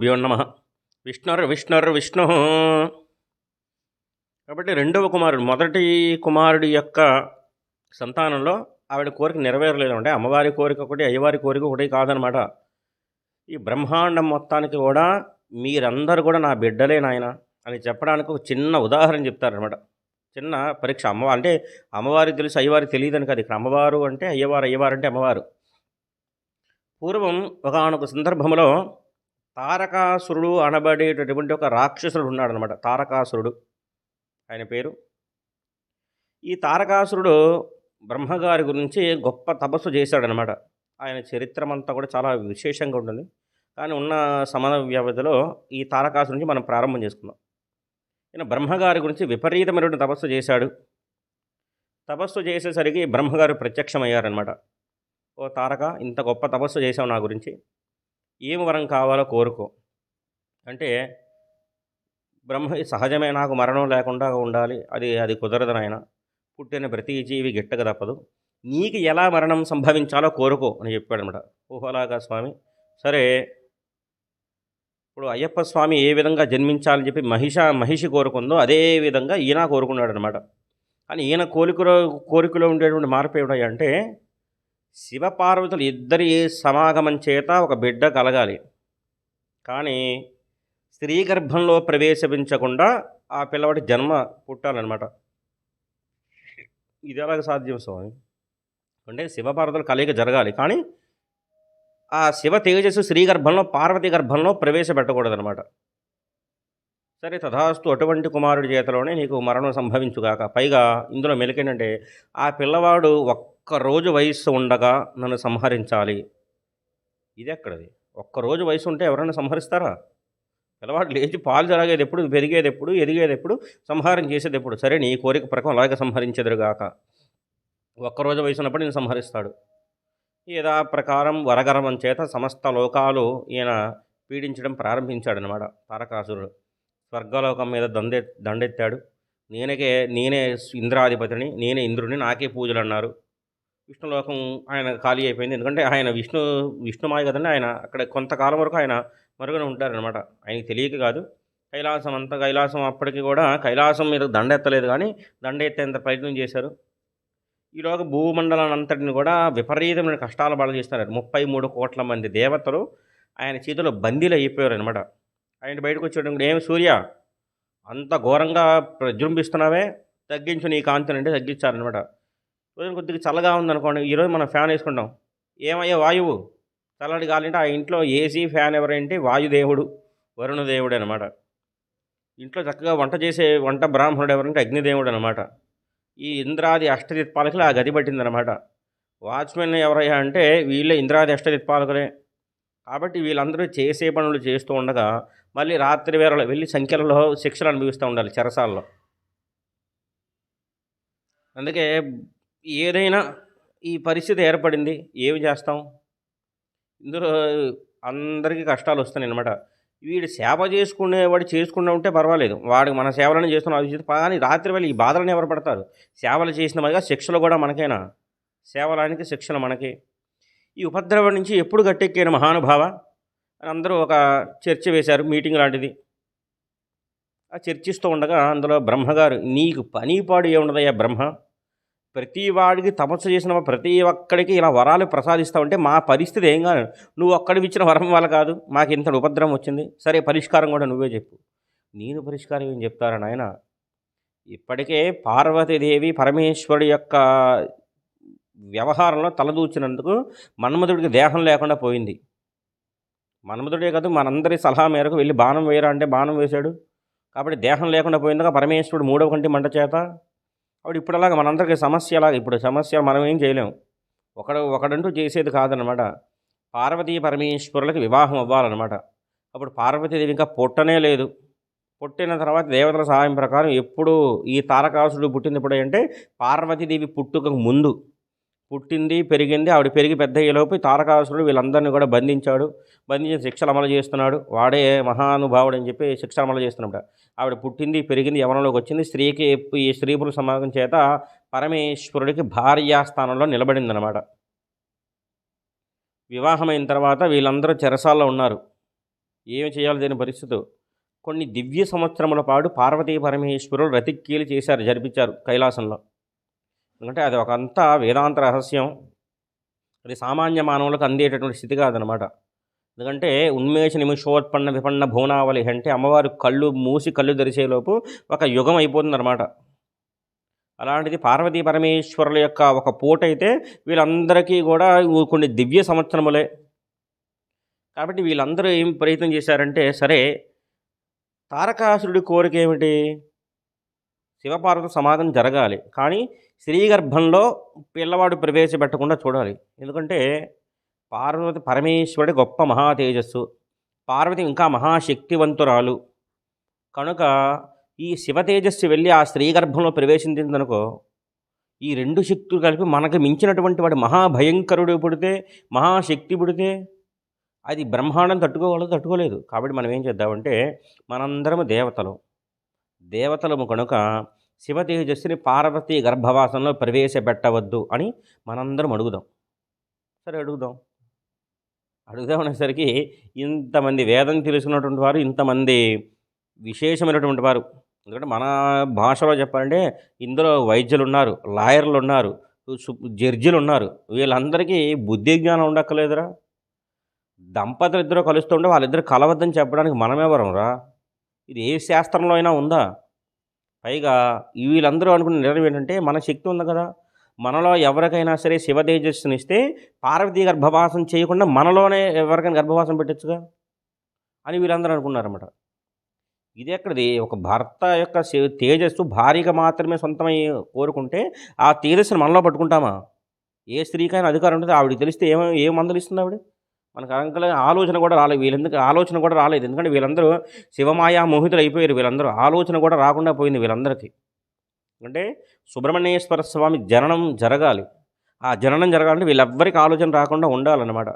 శ్రీగురుభ్యో నమ. విష్ణుర్విష్ణుర్విష్ణు. కాబట్టి రెండవ కుమారుడు, మొదటి కుమారుడి యొక్క సంతానంలో ఆవిడ కోరిక నెరవేరలేదు. అంటే అమ్మవారి కోరిక ఒకటి, అయ్యవారి కోరిక ఒకటి కాదనమాట. ఈ బ్రహ్మాండం మొత్తానికి కూడా మీరందరూ కూడా నా బిడ్డలే నాయన అని చెప్పడానికి ఒక చిన్న ఉదాహరణ చెప్తారనమాట. చిన్న పరీక్ష. అంటే అమ్మవారికి తెలుసు, అయ్యవారికి తెలియదని కాదు. ఇక్కడ అమ్మవారు అంటే అయ్యవారు, అయ్యవారు అంటే అమ్మవారు. పూర్వం ఒకనొక సందర్భంలో తారకాసురుడు అనబడేటటువంటి ఒక రాక్షసుడు ఉన్నాడనమాట. తారకాసురుడు ఆయన పేరు. ఈ తారకాసురుడు బ్రహ్మగారి గురించి గొప్ప తపస్సు చేశాడనమాట. ఆయన చరిత్రమంతా కూడా చాలా విశేషంగా ఉంటుంది. కానీ ఉన్న సమయ వ్యవధిలో ఈ తారకాసురుడి నుంచి మనం ప్రారంభం చేసుకుందాం. ఈయన బ్రహ్మగారి గురించి విపరీతమైనటువంటి తపస్సు చేశాడు. తపస్సు చేసేసరికి బ్రహ్మగారు ప్రత్యక్షమయ్యారనమాట. ఓ తారక, ఇంత గొప్ప తపస్సు చేశావు నా గురించి, ఏం వరం కావాలో కోరుకో అంటే, బ్రహ్మ సహజమే, నాకు మరణం లేకుండా ఉండాలి, అది కుదరదు నాయన, పుట్టిన ప్రతి జీవి గిట్టక తప్పదు, నీకు ఎలా మరణం సంభవించాలో కోరుకో అని చెప్పాడనమాట. ఊహలాగా స్వామి, సరే ఇప్పుడు అయ్యప్ప స్వామి ఏ విధంగా జన్మించాలని చెప్పి మహిషి కోరుకుందో అదే విధంగా ఈయన కోరుకున్నాడు అనమాట. కానీ ఈయన కోరికలో ఉండేటువంటి మార్పు ఏమిటంటే, శివపార్వతులు ఇద్దరి సమాగమం చేత ఒక బిడ్డ కలగాలి, కానీ స్త్రీ గర్భంలో ప్రవేశించకుండా ఆ పిల్లవాడి జన్మ పుట్టాలన్నమాట. ఇది ఎలాగ సాధ్యం స్వామి అంటే, శివపార్వతుల కలయిక జరగాలి, కానీ ఆ శివ తేజస్సు స్త్రీ గర్భంలో, పార్వతి గర్భంలో ప్రవేశపెట్టకూడదనమాట. సరే తథాస్తు, అటువంటి కుమారుడి చేతలోనే నీకు మరణం సంభవించుగాక. పైగా ఇందులో మెలికేంటంటే, ఆ పిల్లవాడు ఒక్కరోజు వయస్సు ఉండగా నన్ను సంహరించాలి. ఇది ఎక్కడది? ఒక్కరోజు వయసు ఉంటే ఎవరైనా సంహరిస్తారా? పిల్లవాడు లేచి పాలు జరగేది ఎప్పుడు, పెరిగేది ఎప్పుడు, ఎదిగేది ఎప్పుడు, సంహారం చేసేది ఎప్పుడు? సరే నీ కోరిక ప్రకారం అలాగే సంహరించెదరుగాక. ఒక్కరోజు వయసు ఉన్నప్పుడు నేను సంహరిస్తాడు. యథా ప్రకారం వరగర్వం చేత సమస్త లోకాలు ఈయన పీడించడం ప్రారంభించాడనమాట తారకాసురుడు. స్వర్గలోకం మీద దండెత్తాడు. నేనే ఇంద్రాధిపతిని, నేనే ఇంద్రుడిని, నాకే పూజలు అన్నారు. విష్ణులోకం ఆయన ఖాళీ అయిపోయింది. ఎందుకంటే ఆయన విష్ణుమాయ కదండి. ఆయన అక్కడ కొంతకాలం వరకు ఆయన మరుగున ఉంటారనమాట. ఆయనకి తెలియక కాదు. కైలాసం అప్పటికి కూడా కైలాసం మీద దండెత్తలేదు, కానీ దండెత్తేంత ప్రయత్నం చేశారు. ఈలోగా భూమండలాన్ని అంతటిని కూడా విపరీతమైన కష్టాలు బాగా చేస్తున్నారు. 33 కోట్ల మంది దేవతలు ఆయన చేతిలో బందీలు అయిపోయారు అనమాట. ఆయన బయటకు వచ్చేటప్పుడు, ఏమి సూర్య అంత ఘోరంగా ప్రజృంభిస్తున్నావే, తగ్గించు నీ కాంతిని అంటే తగ్గించారనమాట. రోజు కొద్దిగా చల్లగా ఉందనుకోండి, ఈరోజు మనం ఫ్యాన్ వేసుకుంటాం. ఏమయ్యా వాయువు చల్లటి గాలింటే, ఆ ఇంట్లో ఏసీ ఫ్యాన్ ఎవరంటే వాయుదేవుడు, వరుణదేవుడు అనమాట. ఇంట్లో చక్కగా వంట బ్రాహ్మణుడు ఎవరంటే అగ్నిదేవుడు అనమాట. ఈ ఇంద్రాది అష్టదిక్పాలకులు ఆ గది పట్టిందనమాట. వాచ్మెన్ ఎవరయ్యా అంటే వీళ్ళే ఇంద్రాది అష్టదిక్పాలకులే. కాబట్టి వీళ్ళందరూ చేసే పనులు చేస్తూ ఉండగా మళ్ళీ రాత్రి వేళలో వెళ్ళి సంఖ్యలలో శిక్షలు అనుభవిస్తూ ఉండాలి చెరసాల్లో. అందుకే ఏదైనా ఈ పరిస్థితి ఏర్పడింది, ఏమి చేస్తాం? ఇందులో అందరికీ కష్టాలు వస్తున్నాయి అనమాట. వీడు సేవ చేసుకునేవాడు చేసుకుంటూ ఉంటే పర్వాలేదు, వాడికి మన సేవలను చేస్తున్న ఆలోచించి, కానీ రాత్రి వేళ ఈ బాధలను ఎవరు పడతారు? సేవలు చేసిన వారిగా శిక్షలు కూడా మనకేనా? సేవలానికి శిక్షణ మనకి. ఈ ఉపద్రవం నుంచి ఎప్పుడు గట్టెక్కిన మహానుభావ అని అందరూ ఒక చర్చ వేశారు, మీటింగ్ లాంటిది. ఆ చర్చిస్తూ ఉండగా అందులో బ్రహ్మగారు, నీకు పనిపాడు ఏముండదయ్యా బ్రహ్మ, ప్రతి వాడికి తపస్సు చేసిన ప్రతి ఒక్కడికి ఇలా వరాలు ప్రసాదిస్తావంటే మా పరిస్థితి ఏం కాదు. నువ్వు ఒక్కడికి ఇచ్చిన వరం వల్ల కాదు మాకు ఇంత ఉపద్రవం వచ్చింది. సరే పరిష్కారం కూడా నువ్వే చెప్పు. నేను పరిష్కారం ఏం చెప్తారా నాయన? ఇప్పటికే పార్వతీదేవి పరమేశ్వరుడి యొక్క వ్యవహారంలో తలదూచినందుకు మన్మధుడికి దేహం లేకుండా పోయింది. మన్మధుడే కాదు, మనందరి సలహా మేరకు వెళ్ళి బాణం వేయరా అంటే బాణం వేశాడు. కాబట్టి దేహం లేకుండా పోయిందిగా పరమేశ్వరుడు మూడవ కంటి మంట చేత. అప్పుడు ఇప్పుడు అలాగా మనందరికీ సమస్య అలాగా. ఇప్పుడు సమస్య మనం ఏం చేయలేము, ఒకడంటూ చేసేది కాదనమాట. పార్వతీ పరమేశ్వరులకి వివాహం అవ్వాలన్నమాట. అప్పుడు పార్వతీదేవి ఇంకా పుట్టనే లేదు. పుట్టిన తర్వాత దేవతల సహాయం ప్రకారం ఎప్పుడు ఈ తారకాసురుడు పుట్టింది ఎప్పుడు అంటే, పార్వతీదేవి పుట్టుకకు ముందు పుట్టింది, పెరిగింది. ఆవిడ పెరిగి పెద్ద అయ్యేలోపు తారకాసురుడు వీళ్ళందరినీ కూడా బంధించి శిక్షలు అమలు చేస్తున్నాడు. వాడే మహానుభావుడు అని చెప్పి శిక్షలు అమలు చేస్తున్నాడు. ఆవిడ పుట్టింది, పెరిగింది, యవనంలోకి వచ్చింది. ఈ స్త్రీ పురుష సమాగం చేత పరమేశ్వరుడికి భార్యాస్థానంలో నిలబడిందనమాట. వివాహమైన తర్వాత వీళ్ళందరూ చెరసాల్లో ఉన్నారు. ఏమి చేయాలో తెలియని పరిస్థితి. కొన్ని దివ్య సంవత్సరముల పాటు పార్వతీ పరమేశ్వరులు రతిక్రియలు చేశారు, జరిపించారు కైలాసంలో. ఎందుకంటే అది ఒకంతా వేదాంత రహస్యం. అది సామాన్య మానవులకు అందేటటువంటి స్థితి కాదనమాట. ఎందుకంటే ఉన్మేష నిమిషోత్పన్న విపన్న భువనావళి అంటే అమ్మవారు కళ్ళు మూసి కళ్ళు తెరిచేలోపు ఒక యుగం అయిపోతుందన్నమాట. అలాంటిది పార్వతీ పరమేశ్వరుల యొక్క ఒక పూటైతే వీళ్ళందరికీ కూడా కొన్ని దివ్య సంవత్సరములే. కాబట్టి వీళ్ళందరూ ఏం ప్రయత్నం చేశారంటే, సరే తారకాసురుడి కోరిక ఏమిటి? శివపార్వత సమాగం జరగాలి. కానీ స్త్రీ గర్భంలో పిల్లవాడు ప్రవేశపెట్టకుండా చూడాలి. ఎందుకంటే పార్వతి పరమేశ్వరుడి గొప్ప మహా తేజస్సు. పార్వతి ఇంకా మహాశక్తివంతురాలు. కనుక ఈ శివ తేజస్సు వెళ్ళి ఆ స్త్రీ గర్భంలో ప్రవేశించిందనుకో, ఈ 2 శక్తులు కలిపి మనకు మించినటువంటి వాడు మహాభయంకరుడు పుడితే, మహాశక్తి పుడితే అది బ్రహ్మాండం తట్టుకోలేదు. కాబట్టి మనం ఏం చేద్దామంటే, మనందరము దేవతలము కనుక శివ తేజస్సుని పార్వతీ గర్భవాసంలో ప్రవేశపెట్టవద్దు అని మనందరం అడుగుదాం. సరే అడుగుదామనేసరికి ఇంతమంది వేదం తెలుసుకున్నటువంటి వారు, ఇంతమంది విశేషమైనటువంటి వారు. ఎందుకంటే మన భాషలో చెప్పాలంటే ఇందులో వైద్యులున్నారు, లాయర్లున్నారు, జడ్జిలున్నారు. వీళ్ళందరికీ బుద్ధి జ్ఞానం ఉండక్కర్లేదురా? దంపతులు ఇద్దరు కలుస్తుంటే వాళ్ళిద్దరు కలవద్దని చెప్పడానికి మనమెవరం రా? ఇది ఏ శాస్త్రంలో అయినా ఉందా? పైగా వీళ్ళందరూ అనుకున్న నిర్ణయం ఏంటంటే, మన శక్తి ఉంది కదా, మనలో ఎవరికైనా సరే శివ తేజస్సునిస్తే పార్వతీ గర్భవాసం చేయకుండా మనలోనే ఎవరికైనా గర్భవాసం పెట్టొచ్చుగా అని వీళ్ళందరూ అనుకున్నారన్నమాట. ఇది ఎక్కడిది? ఒక భర్త యొక్క తేజస్సు భార్యగా మాత్రమే సొంతమై కోరుకుంటే ఆ తేజస్సుని మనలో పట్టుకుంటామా? ఏ స్త్రీకైనా అధికారం ఉంటుంది. ఆవిడకి తెలిస్తే ఏం మందలిస్తుంది ఆవిడ? మనకు ఆలోచన కూడా రాలేదు. వీళ్ళెందుకు ఆలోచన కూడా రాలేదు? ఎందుకంటే వీళ్ళందరూ శివమాయా మోహితులు అయిపోయారు. వీళ్ళందరూ ఆలోచన కూడా రాకుండా పోయింది వీళ్ళందరికీ. అంటే సుబ్రహ్మణ్యేశ్వర స్వామి జననం జరగాలి. ఆ జననం జరగాలంటే వీళ్ళెవ్వరికి ఆలోచన రాకుండా ఉండాలన్నమాట.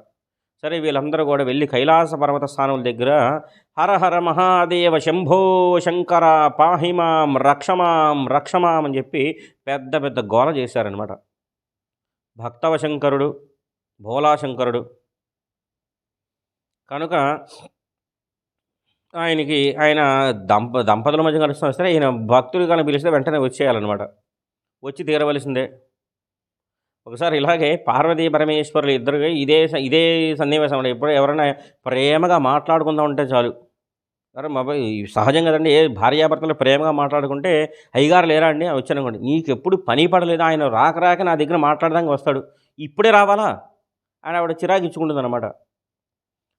సరే వీళ్ళందరూ కూడా వెళ్ళి కైలాస పర్వత స్థానం దగ్గర హర హర మహాదేవ శంభో శంకర పాహిమాం రక్షమాం అని చెప్పి పెద్ద పెద్ద గోల చేశారనమాట. భక్తవ శంకరుడు, భోలాశంకరుడు కనుక ఆయన దంపతుల మధ్య కలుస్తున్నా సరే ఈయన భక్తులు కానీ పిలిస్తే వెంటనే వచ్చేయాలన్నమాట. వచ్చి తీరవలసిందే. ఒకసారి ఇలాగే పార్వతీ పరమేశ్వరులు ఇద్దరు ఇదే సన్నివేశంలో ఎప్పుడు ఎవరైనా ప్రేమగా మాట్లాడుకుందాం ఉంటే చాలు. సరే సహజం కదండి. ఏ భార్యాభర్తలు ప్రేమగా మాట్లాడుకుంటే, అయ్యగారు లేరా అండి వచ్చానుకోండి, నీకు ఎప్పుడు పని పడలేదు, ఆయన రాక నా దగ్గర మాట్లాడడానికి వస్తాడు, ఇప్పుడే రావాలా అని ఆవిడ చిరాకిచ్చుకుంటుంది అనమాట.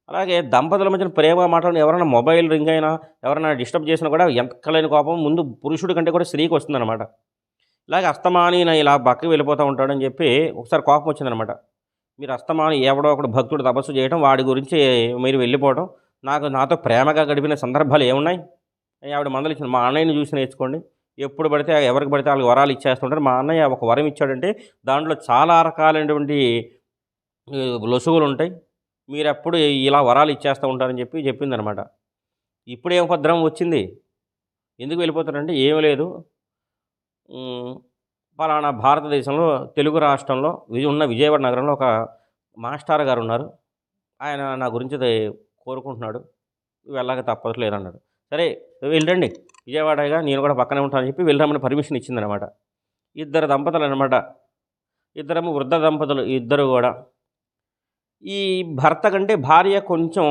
అలాగే దంపతుల మధ్యన ప్రేమగా మాట్లాడిన ఎవరైనా మొబైల్ రింగ్ అయినా ఎవరైనా డిస్టర్బ్ చేసినా కూడా ఎంతకలేని కోపం ముందు పురుషుడి కంటే కూడా స్త్రీకి వస్తుందన్నమాట. ఇలాగే అస్తమాని ఇలా పక్కకి వెళ్ళిపోతూ ఉంటాడని చెప్పి ఒకసారి కోపం వచ్చిందనమాట. మీరు అస్తమాని ఎవడో ఒకడు భక్తుడు తపస్సు చేయడం, వాడి గురించి మీరు వెళ్ళిపోవడం, నాతో ప్రేమగా గడిపిన సందర్భాలు ఏమున్నాయి? ఆవిడ మందలిచ్చింది. మా అన్నయ్యని చూసి నేర్చుకోండి. ఎప్పుడు పడితే ఎవరికి పడితే వాళ్ళకి వరాలు ఇచ్చేస్తుంటారు. మా అన్నయ్య ఒక వరం ఇచ్చాడంటే దాంట్లో చాలా రకాలైనటువంటి లొసుగులు ఉంటాయి. మీరెప్పుడు ఇలా వరాలు ఇచ్చేస్తూ ఉంటారని చెప్పి చెప్పిందనమాట. ఇప్పుడేం ఉపద్రవం వచ్చింది? ఎందుకు వెళ్ళిపోతారంటే ఏమీ లేదు, పలానా భారతదేశంలో తెలుగు రాష్ట్రంలో ఉన్న విజయవాడ నగరంలో ఒక మాస్టర్ గారు ఉన్నారు. ఆయన నా గురించి కోరుకుంటున్నాడు, వెళ్ళక తప్పట్లేదన్నాడు. సరే వెళ్ళండి, విజయవాడగా నేను కూడా పక్కనే ఉంటానని చెప్పి వెళ్ళామని పర్మిషన్ ఇచ్చిందనమాట. ఇద్దరు దంపతులు అనమాట. ఇద్దరము వృద్ధ దంపతులు. ఇద్దరు కూడా ఈ భర్త కంటే భార్య కొంచెం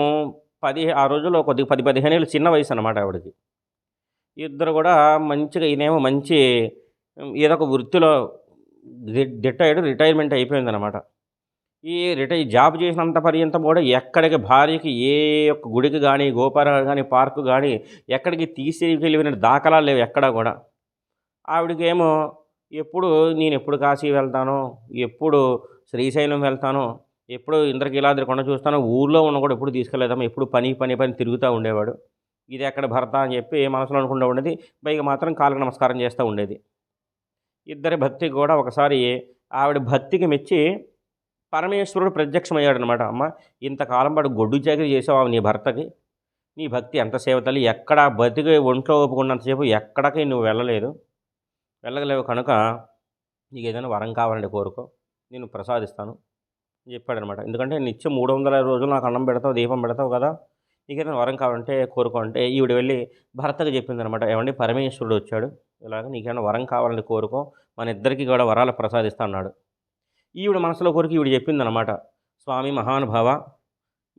ఆ రోజుల్లో కొద్దిగా 10-15 ఏళ్ళు చిన్న వయసు అనమాట ఆవిడకి. ఇద్దరు కూడా మంచిగా, ఈయనేమో మంచి ఏదో ఒక వృత్తిలో రిటైర్మెంట్ అయిపోయిందనమాట. ఈ జాబ్ చేసినంత పర్యంతం కూడా ఎక్కడికి భార్యకి ఏ ఒక్క గుడికి కానీ, గోపురాలు కానీ, పార్కు కానీ ఎక్కడికి తీసుకెళ్ళిన దాఖలాలు లేవు ఎక్కడా కూడా. ఆవిడకేమో నేను ఎప్పుడు కాశీ వెళ్తానో, ఎప్పుడు శ్రీశైలం వెళ్తానో, ఎప్పుడు ఇంద్రకీలాద్రి కొండ చూస్తానో, ఊళ్ళో ఉన్న కూడా ఎప్పుడు తీసుకెళ్ళేదామో, ఎప్పుడు పని తిరుగుతూ ఉండేవాడు. ఇది ఎక్కడ భర్త అని చెప్పి మనసులో అనుకుంటూ ఉండేది. పైగా మాత్రం కాళ్ళకి నమస్కారం చేస్తూ ఉండేది. ఇద్దరి భక్తికి కూడా ఒకసారి ఆవిడ భక్తికి మెచ్చి పరమేశ్వరుడు ప్రత్యక్షమయ్యాడనమాట. అమ్మ, ఇంతకాలం పాటు గొడ్డు చాకరీ చేసావు నీ భర్తకి, నీ భక్తి ఎంత సేవ తల్లి, ఎక్కడ బతికి ఒంట్లో ఒప్పుకున్నంతసేపు ఎక్కడికి నువ్వు వెళ్ళగలేవు కనుక నీకు ఏదైనా వరం కావాలంటే కోరుకో, నేను ప్రసాదిస్తాను అని చెప్పాడనమాట. ఎందుకంటే నిత్యం 300 రోజులు నాకు అన్నం పెడతావు, దీపం పెడతావు కదా, నీకేదైనా వరం కావాలంటే కోరుకో అంటే ఈవిడ వెళ్ళి భర్తకు చెప్పిందనమాట. ఏవండీ పరమేశ్వరుడు వచ్చాడు. ఇలాగ నీకేమైనా వరం కావాలని కోరుకో. మన ఇద్దరికీ కూడా వరాలు ప్రసాదిస్తా అన్నాడు. ఈవిడ మనసులో కోరిక ఈవిడ చెప్పిందనమాట. స్వామి మహానుభావ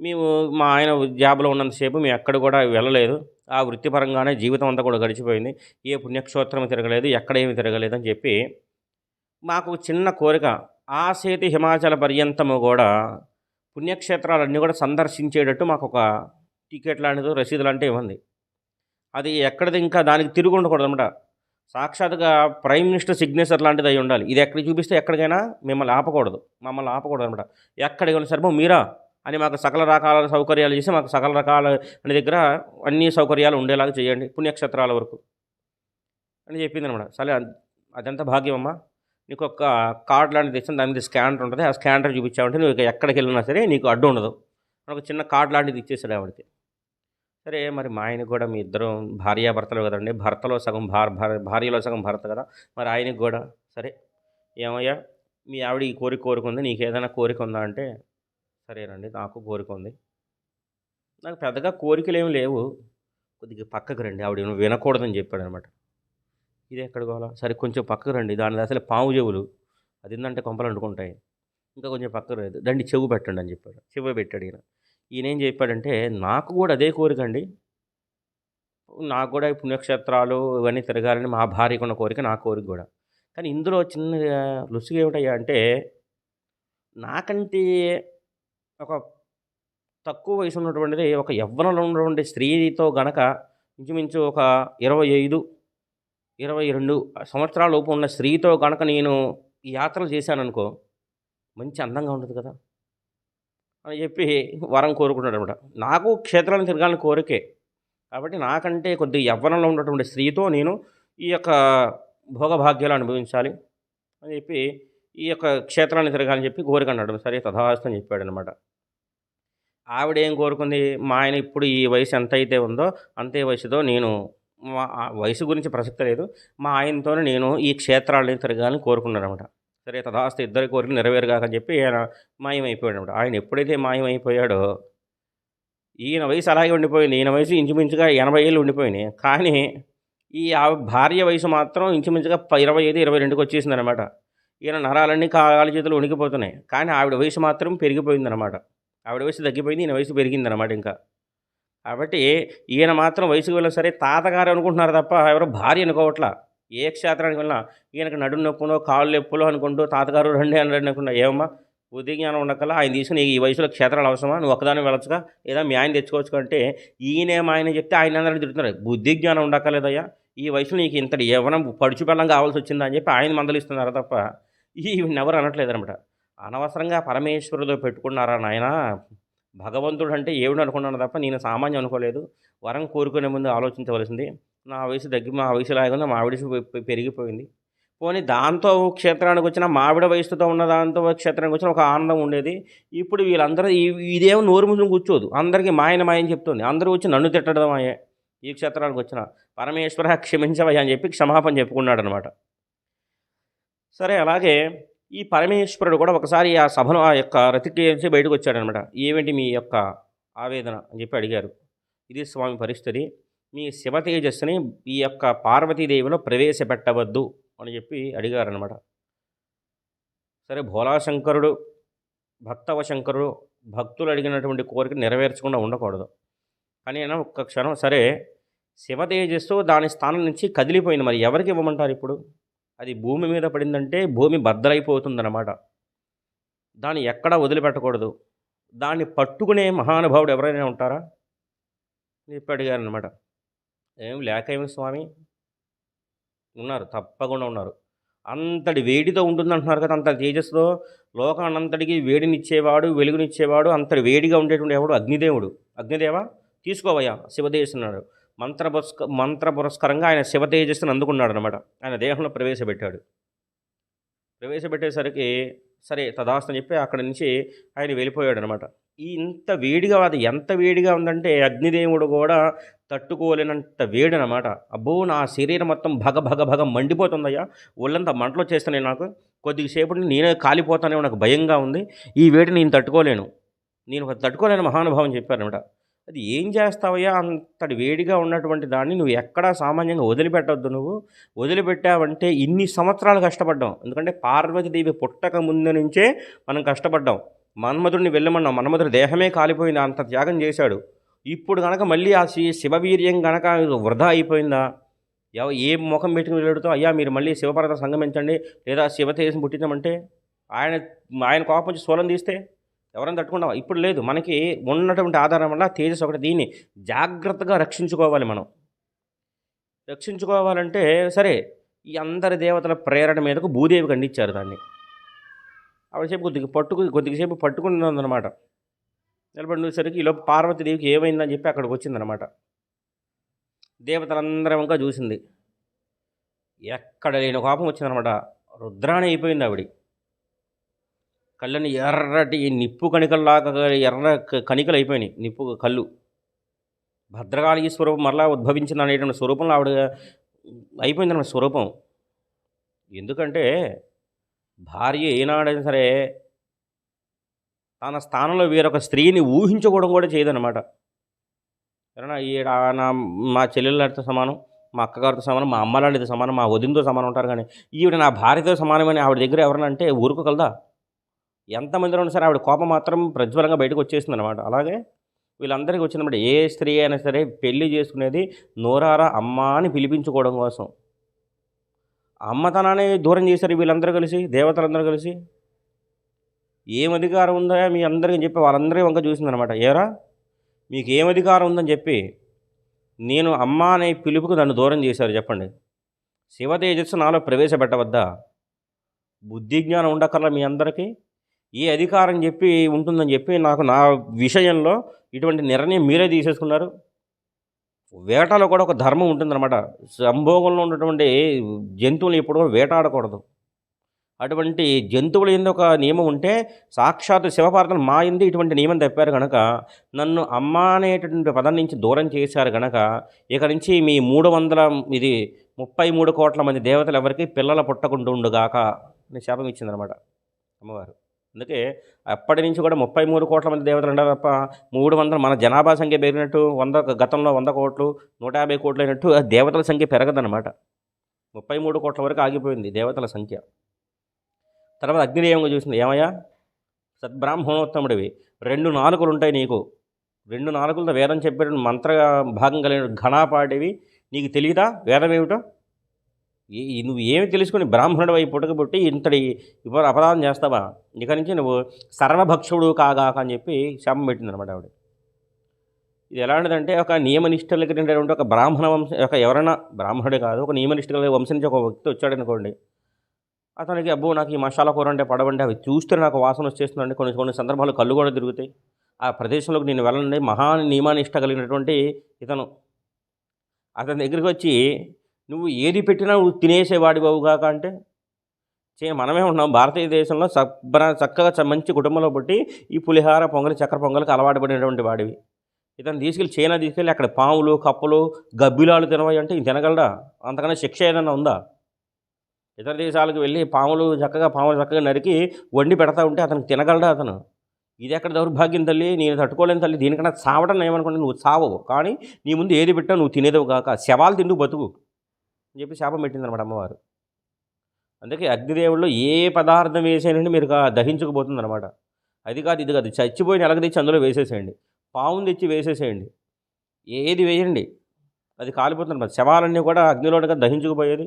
మేము మా ఆయన జాబ్‌లో ఉన్నంత సేపు మేము ఎక్కడ కూడా వెళ్ళలేదు. ఆ వృత్తిపరంగానే జీవితం అంతా కూడా గడిచిపోయింది. ఏ పుణ్యక్షేత్రం తిరగలేదు. ఎక్కడ ఏమి తిరగలేదని చెప్పి మాకు చిన్న కోరిక. ఆసేతి హిమాచల పర్యంతము గూడా పుణ్యక్షేత్రాలన్నీ గూడా సందర్శించేటట్టు మాకొక టికెట్ లాంటిదో, రసీదు లాంటివి ఇవ్వండి. అది ఎక్కడిది ఇంకా దానికి తిరుగుండకూడదనమాట. సాక్షాత్తుగా ప్రైమ్ మినిస్టర్ సిగ్నేచర్ లాంటిది అయ్యుండాలి. ఇది ఎక్కడికి చూపిస్తే ఎక్కడికైనా మమ్మల్ని ఆపకూడదనమాట. ఎక్కడికి వెళ్ళినా సరే మీరా అని మాకు సకల రకాల సౌకర్యాలు చేసి మాకు సకల రకాల అన్ని దగ్గర అన్ని సౌకర్యాలు ఉండేలాగా చేయండి పుణ్యక్షేత్రాల వరకు అని చెప్పిందనమాట. సరే అదంతా భాగ్యమమ్మా. నీకొక కార్డ్ లాంటిది ఇచ్చాను. దాని మీద స్కానర్ ఉంటుంది. ఆ స్కానర్ చూపించావంటే నువ్వు ఇక ఎక్కడికి వెళ్ళినా సరే నీకు అడ్డు ఉండదు. ఒక చిన్న కార్డ్ లాంటిది ఇచ్చేసాడు ఆవిడకి. సరే మరి మా ఆయనకి కూడా మీ ఇద్దరం భార్యాభర్తలు కదండి. భర్తలో సగం భార్యలో సగం భర్త కదా. మరి ఆయనకి కూడా సరే ఏమయ్యా మీ ఆవిడ ఈ కోరిక కోరుకుంది. నీకేదైనా కోరిక ఉందా అంటే సరేనండి నాకు కోరిక ఉంది. నాకు పెద్దగా కోరికలేమి లేవు. కొద్దిగా పక్కకు రండి ఆవిడ వినకూడదని చెప్పాడనమాట. ఇదెక్కడ గోల? సరే కొంచెం పక్కకు రండి. దానిది అసలే పాము చెవులు. అది ఏందంటే కొంపలు అంటుకుంటాయి. ఇంకా కొంచెం పక్కకు రండి. రండి చెవు పెట్టండి అని చెప్పాడు. చెవు పెట్టాడు ఈయన. ఈయనేం చెప్పాడంటే నాకు కూడా అదే కోరికండి. నాకు కూడా ఈ పుణ్యక్షేత్రాలు ఇవన్నీ తిరగాలని మా భార్యకున్న కోరిక నా కోరిక గూడా. కానీ ఇందులో చిన్న లొసుగు ఏమిటయ్యా అంటే నాకంటే ఒక తక్కువ వయసు ఉన్నటువంటిది ఒక యవ్వనంలో ఉన్నటువంటి స్త్రీతో గనక ఇంచుమించు ఒక 25, 22 సంవత్సరాల లోపు ఉన్న స్త్రీతో గనక నేను ఈ యాత్రలు చేశాననుకో, మంచి అందంగా ఉంటది కదా! అని చెప్పి వరం కోరుకున్నాడనమాట. నాకు క్షేత్రాలను తిరగాలని కోరికే. కాబట్టి నాకంటే కొద్దిగా యవ్వనంలో ఉన్నటువంటి స్త్రీతో నేను ఈ యొక్క భోగభాగ్యాలు అనుభవించాలి అని చెప్పి ఈ యొక్క క్షేత్రాన్ని తిరగాలని చెప్పి కోరికన్నాడు. సరే తథాస్తు అని చెప్పాడనమాట. ఆవిడేం కోరుకుంది, మా ఆయన ఇప్పుడు ఈ వయసు ఎంతైతే ఉందో అంతే వయసుతో నేను వయసు గురించి ప్రసక్తి లేదు. మా ఆయనతోనే నేను ఈ క్షేత్రాలని తిరగాలని కోరుకున్నాననమాట. సరే తథాస్తు ఇద్దరి కోరికలు నెరవేరుగాక అని చెప్పి ఆయన మాయమైపోయాడనమాట. ఆయన ఎప్పుడైతే మాయమైపోయాడో ఈయన వయసు అలాగే ఉండిపోయింది. ఈయన వయసు ఇంచుమించుగా 80 ఏళ్ళు ఉండిపోయినాయి. కానీ ఈ భార్య వయసు మాత్రం ఇంచుమించుగా 25, 22కి వచ్చేసిందనమాట. ఈయన నరాలన్నీ కాళ్ళు చేతులు వణికిపోతున్నాయి. కానీ ఆవిడ వయసు మాత్రం పెరిగిపోయిందనమాట. ఆవిడ వయసు తగ్గిపోయింది. ఈయన వయసు పెరిగిందనమాట ఇంకా. కాబట్టి ఈయన మాత్రం వయసుకు వెళ్ళినా సరే తాతగారు అనుకుంటున్నారు తప్ప ఎవరు భార్య అనుకోవట్లా. ఏ క్షేత్రానికి వెళ్ళినా ఈయనకి నడుము నొప్పునో, కాళ్ళు నొప్పులో అనుకుంటూ తాతగారు రండి అని అనుకున్నా. ఏమమ్మా బుద్ధి జ్ఞానం ఉండకల్లా ఆయన తీసుకుని ఈ వయసులో క్షేత్రాలు అవసరమా? నువ్వు ఒక్కదాన్ని వెళ్ళొచ్చుగా. లేదా మీ ఆయన తెచ్చుకోవచ్చు అంటే ఈయనే మా ఆయన చెప్తే ఆయన అందరూ తిడుతున్నారు. బుద్ధి జ్ఞానం ఉండక్కర్లేదయ్యా. ఈ వయసులో నీకు ఇంతటి యవ్వనం పడుచు బెల్లం కావాల్సి వచ్చిందా అని చెప్పి ఆయన మందలిస్తున్నారు తప్ప ఈవిడెవరు అనట్లేదనమాట. అనవసరంగా పరమేశ్వరుడితో పెట్టుకున్నారా నాయనా? భగవంతుడు అంటే ఏమిడు అనుకున్నాను తప్ప నేను సామాన్యం అనుకోలేదు. వరం కోరుకునే ముందు ఆలోచించవలసింది. నా వయసు మా వయసు లాగా మా ఆవిడ పెరిగిపోయింది. పోనీ దాంతో క్షేత్రానికి వచ్చిన మావిడ వయసుతో ఉన్న దాంతో క్షేత్రానికి వచ్చిన ఒక ఆనందం ఉండేది. ఇప్పుడు వీళ్ళందరూ ఇదేమో నోరు మూసుకొని కూర్చోదు. అందరికీ మాయని చెప్తుంది. అందరూ వచ్చి నన్ను తిట్టడం అయ్యే ఈ క్షేత్రానికి వచ్చిన. పరమేశ్వర క్షమించవయ్యా అని చెప్పి క్షమాపణ చెప్పుకున్నాడనమాట. సరే అలాగే ఈ పరమేశ్వరుడు కూడా ఒకసారి ఆ సభను ఆ యొక్క రతికేసి బయటకు వచ్చాడనమాట. ఏమిటి మీ యొక్క ఆవేదన అని చెప్పి అడిగారు. ఇది స్వామి పరిస్థితి. మీ శివ తేజస్సుని ఈ యొక్క పార్వతీదేవిలో ప్రవేశపెట్టవద్దు అని చెప్పి అడిగారనమాట. సరే భోలాశంకరుడు, భక్తవ శంకరుడు భక్తులు అడిగినటువంటి కోరిక నెరవేర్చకుండా ఉండకూడదు. కానీ అయినా ఒక్క క్షణం సరే శివ తేజస్సు దాని స్థానం నుంచి కదిలిపోయింది. మరి ఎవరికి ఇవ్వమంటారు ఇప్పుడు? అది భూమి మీద పడిందంటే భూమి బద్దలైపోతుందన్నమాట. దాన్ని ఎక్కడా వదిలిపెట్టకూడదు. దాన్ని పట్టుకునే మహానుభావుడు ఎవరైనా ఉంటారా అని చెప్పి అడిగారనమాట. ఏం లేక ఏమి స్వామి? ఉన్నారు, తప్పకుండా ఉన్నారు. అంతటి వేడితో ఉంటుందంటున్నారు కదా, అంత తేజస్సుతో లోకానంతటికి వేడినిచ్చేవాడు, వెలుగునిచ్చేవాడు, అంతటి వేడిగా ఉండేటువంటి ఎవడు? అగ్నిదేవుడు. అగ్నిదేవ తీసుకోవయ్యా శివతేజస్సున్నాడు. మంత్ర పురస్కరంగా ఆయన శివ తేజస్సును అందుకున్నాడు అనమాట. ఆయన దేహంలో ప్రవేశపెట్టేసరికి సరే తదాస్తు అని చెప్పి అక్కడి నుంచి ఆయన వెళ్ళిపోయాడు అనమాట. ఇంత వేడిగా, అది ఎంత వేడిగా ఉందంటే అగ్నిదేవుడు కూడా తట్టుకోలేనంత వేడి అనమాట. అబ్బో నా శరీరం మొత్తం భగ మండిపోతుందయ్యా, ఒళ్ళంతా మంటలు వచ్చేస్తున్నాయి. నాకు కొద్దిసేపటి నేనే కాలిపోతానేమో, నాకు భయంగా ఉంది. ఈ వేడి నేను తట్టుకోలేను మహానుభావం చెప్పారనమాట. అది ఏం చేస్తావయ్యా అంతటి వేడిగా ఉన్నటువంటి దాన్ని నువ్వు ఎక్కడా సామాన్యంగా వదిలిపెట్టొద్దు నువ్వు. వదిలిపెట్టావంటే ఇన్ని సంవత్సరాలు కష్టపడ్డాం. ఎందుకంటే పార్వతీదేవి పుట్టక ముందు నుంచే మనం కష్టపడ్డాం. మన్మధుడిని వెళ్ళమన్నాం. మన్మధుడి దేహమే కాలిపోయింది. అంత త్యాగం చేశాడు. ఇప్పుడు గనక మళ్ళీ ఆ శివవీర్యం గనక వృధా అయిపోయిందా? ఏ మొఖం పెట్టుకుని వెళ్ళడుతో అయ్యా మీరు మళ్ళీ శివపార్వత సంగమించండి లేదా శివ తేజస్సుని పుట్టించమంటే ఆయన ఆయన కోపం వచ్చి సోలం తీస్తే ఎవరైనా తట్టుకుంటాం. ఇప్పుడు లేదు. మనకి ఉన్నటువంటి ఆధారం వల్ల తేజస్ ఒకటి. దీన్ని జాగ్రత్తగా రక్షించుకోవాలి మనం. రక్షించుకోవాలంటే సరే ఈ అందరి దేవతల ప్రేరణ మీదకు భూదేవి ఖండించారు దాన్ని. ఆవిడ సేపు కొద్దిసేపు పట్టుకున్నదనమాట. నిలబడిసరికి ఈలోపు పార్వతీదేవికి ఏమైందని చెప్పి అక్కడికి వచ్చిందనమాట. దేవతలందరం ఇంకా చూసింది. ఎక్కడ లేని కోపం వచ్చిందనమాట. రుద్రాణి అయిపోయింది ఆవిడ. కళ్ళని ఎర్రటి నిప్పు కణికల్లాగా ఎర్ర కణికలు అయిపోయినాయి. నిప్పు కళ్ళు. భద్రకాళి స్వరూపం మరలా ఉద్భవించింది అనేటువంటి స్వరూపంలో ఆవిడ అయిపోయిందన్నమాట స్వరూపం. ఎందుకంటే భార్య ఏనాడైనా సరే తన స్థానంలో వేరొక స్త్రీని ఊహించుకోవడం కూడా చేయదన్నమాట. నా మా చెల్లెళ్ళతో సమానం, మా అక్కగారితో సమానం, మా అమ్మలాంటితో సమానం, మా వదినతో సమానం ఉంటారు. కానీ ఈవిడ నా భార్యతో సమానమని ఆవిడ దగ్గర ఎవరన్నా అంటే ఊరుకోగలదా? ఎంతమందిలో ఉన్నా సరే ఆవిడ కోపం మాత్రం ప్రజ్వలంగా బయటకు వచ్చేసిందనమాట. అలాగే వీళ్ళందరికీ వచ్చినప్పుడు ఏ స్త్రీ అయినా సరే పెళ్లి చేసుకునేది నోరారా అమ్మ అని పిలిపించుకోవడం కోసం. అమ్మతనాన్ని దూరం చేశారు వీళ్ళందరూ కలిసి, దేవతలందరూ కలిసి. ఏం అధికారం ఉందా మీ అందరికీ చెప్పి వాళ్ళందరి వంక చూసిందనమాట. ఏరా మీకు ఏం అధికారం ఉందని చెప్పి నేను అమ్మ అనే పిలుపుకు నన్ను దూరం చేశారు చెప్పండి. శివ తేజస్సు నాలో ప్రవేశపెట్టవద్దా? బుద్ధి జ్ఞానం ఉండక్కర్లా మీ అందరికీ? ఏ అధికారం చెప్పి ఉంటుందని చెప్పి నాకు నా విషయంలో ఇటువంటి నిర్ణయం మీరే తీసేసుకున్నారు. వేటలో కూడా ఒక ధర్మం ఉంటుందన్నమాట. సంభోగంలో ఉన్నటువంటి జంతువులు ఎప్పుడూ వేటాడకూడదు. అటువంటి జంతువుల యందు ఒక నియమం ఉంటే సాక్షాత్తు శివపార్వతులు మా యందు ఇటువంటి నియమం తప్పారు కనుక నన్ను అమ్మ అనేటటువంటి పదం నుంచి దూరం చేశారు కనుక ఇక నుంచి మీ 33 కోట్ల మంది దేవతలు ఎవరికి పిల్లల పుట్టకుండా ఉండుగాక అని శాపం ఇచ్చిందనమాట అమ్మవారు. అందుకే అప్పటి నుంచి కూడా 33 కోట్ల మంది దేవతలు ఉండాలి తప్ప 300 మన జనాభా సంఖ్య పెరిగినట్టు గతంలో 100 కోట్లు 150 కోట్లు అయినట్టు దేవతల సంఖ్య పెరగదన్నమాట. 33 కోట్ల వరకు ఆగిపోయింది దేవతల సంఖ్య. తర్వాత అగ్నిదేవంగా చూసింది. ఏమయ్యా సద్బ్రాహ్మణోత్తముడివి, 2 నాలుకలు ఉంటాయి నీకు, 2 నాలుకలతో వేదం చెప్పేటువంటి మంత్ర భాగం కలిగిన ఘనాపాటివి, నీకు తెలియదా వేదం ఏమిటో? నువ్వు ఏమి తెలుసుకుని బ్రాహ్మణుడు అయి పుట్టకబుట్టి ఇంతటి అపరాధం చేస్తావా? ఇక నుంచి నువ్వు సర్వభక్షుడు కాగాక అని చెప్పి శాపం పెట్టిందనమాట ఆవిడ. ఇది ఎలాంటిదంటే ఒక నియమనిష్టలు కలిగినటువంటి ఒక బ్రాహ్మణ వంశం, ఎవరైనా బ్రాహ్మణుడే కాదు ఒక నియమనిష్ట కలిగిన వంశం నుంచి ఒక వ్యక్తి వచ్చాడనుకోండి, అతనికి అబ్బో నాకు ఈ మసాలా కూర అంటే పడవండి, అవి చూస్తే నాకు వాసన వచ్చేస్తుందండి, కొన్ని సందర్భాలు కళ్ళు కూడా తిరుగుతాయి, ఆ ప్రదేశంలోకి నేను వెళ్ళండి, మహా నియమానిష్ట కలిగినటువంటి ఇతను అతని దగ్గరికి వచ్చి నువ్వు ఏది పెట్టినా నువ్వు తినేసేవాడివవుగాక అంటే మనమే ఉన్నాం భారతీయ దేశంలో చక్కగా మంచి కుటుంబంలో పుట్టి ఈ పులిహార పొంగలి చక్కెర పొంగలికి అలవాటు పడినటువంటి వాడివి. ఇతను చైనా తీసుకెళ్ళి అక్కడ పాములు కప్పలు గబ్బిలాలు తినవయి అంటే తినగలడా? అంతకన్నా శిక్ష ఏదైనా ఉందా? ఇతర దేశాలకు వెళ్ళి పాములు చక్కగా నరికి వండి పెడతా ఉంటే అతనికి తినగలడా అతను? ఇది ఎక్కడ దౌర్భాగ్యం తల్లి, నేను తట్టుకోలేని తల్లి, దీనికన్నా చావడం ఏమనుకుంటే నువ్వు చావవు, కానీ నీ ముందు ఏది పెట్టా నువ్వు తినేదవు కాక శవాలు తింటూ బతుకు అని చెప్పి శాపం పెట్టిందనమాట అమ్మవారు. అందుకే అగ్నిదేవుల్లో ఏ పదార్థం వేసేయండి మీరు దహించుకుపోతుందనమాట. అది కాదు ఇది కాదు, చచ్చిపోయిన ఎలగ తెచ్చి అందులో వేసేసేయండి, పావును తెచ్చి వేసేసేయండి, ఏది వేయండి అది కాలిపోతుంది. శవాలన్నీ కూడా అగ్నిలోగా దహించుకుపోయేది.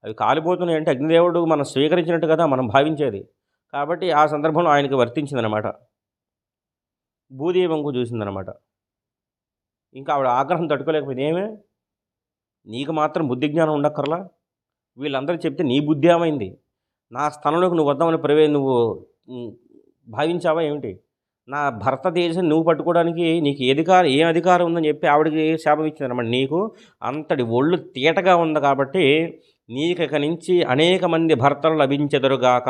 అవి కాలిపోతున్నాయి అంటే అగ్నిదేవుడు మనం స్వీకరించినట్టు కదా మనం భావించేది. కాబట్టి ఆ సందర్భంలో ఆయనకి వర్తించిందనమాట. భూదేవి వంకు చూసిందనమాట. ఇంకా ఆవిడ ఆగ్రహం తట్టుకోలేకపోయింది. ఏమే నీకు మాత్రం బుద్ధి జ్ఞానం ఉండక్కర్లా? వీళ్ళందరూ చెప్తే నీ బుద్ధి ఏమైంది? నా స్థలంలోకి నువ్వు వద్దామని నువ్వు భావించావా ఏమిటి? నా భర్త దేశం నువ్వు పట్టుకోవడానికి నీకు ఏ అధికారం ఉందని చెప్పి ఆవిడకి శాపం ఇచ్చిందనమాట. నీకు అంతటి ఒళ్ళు తీటగా ఉంది కాబట్టి నీకు ఇక నుంచి అనేక మంది భర్తలు లభించెదరుగాక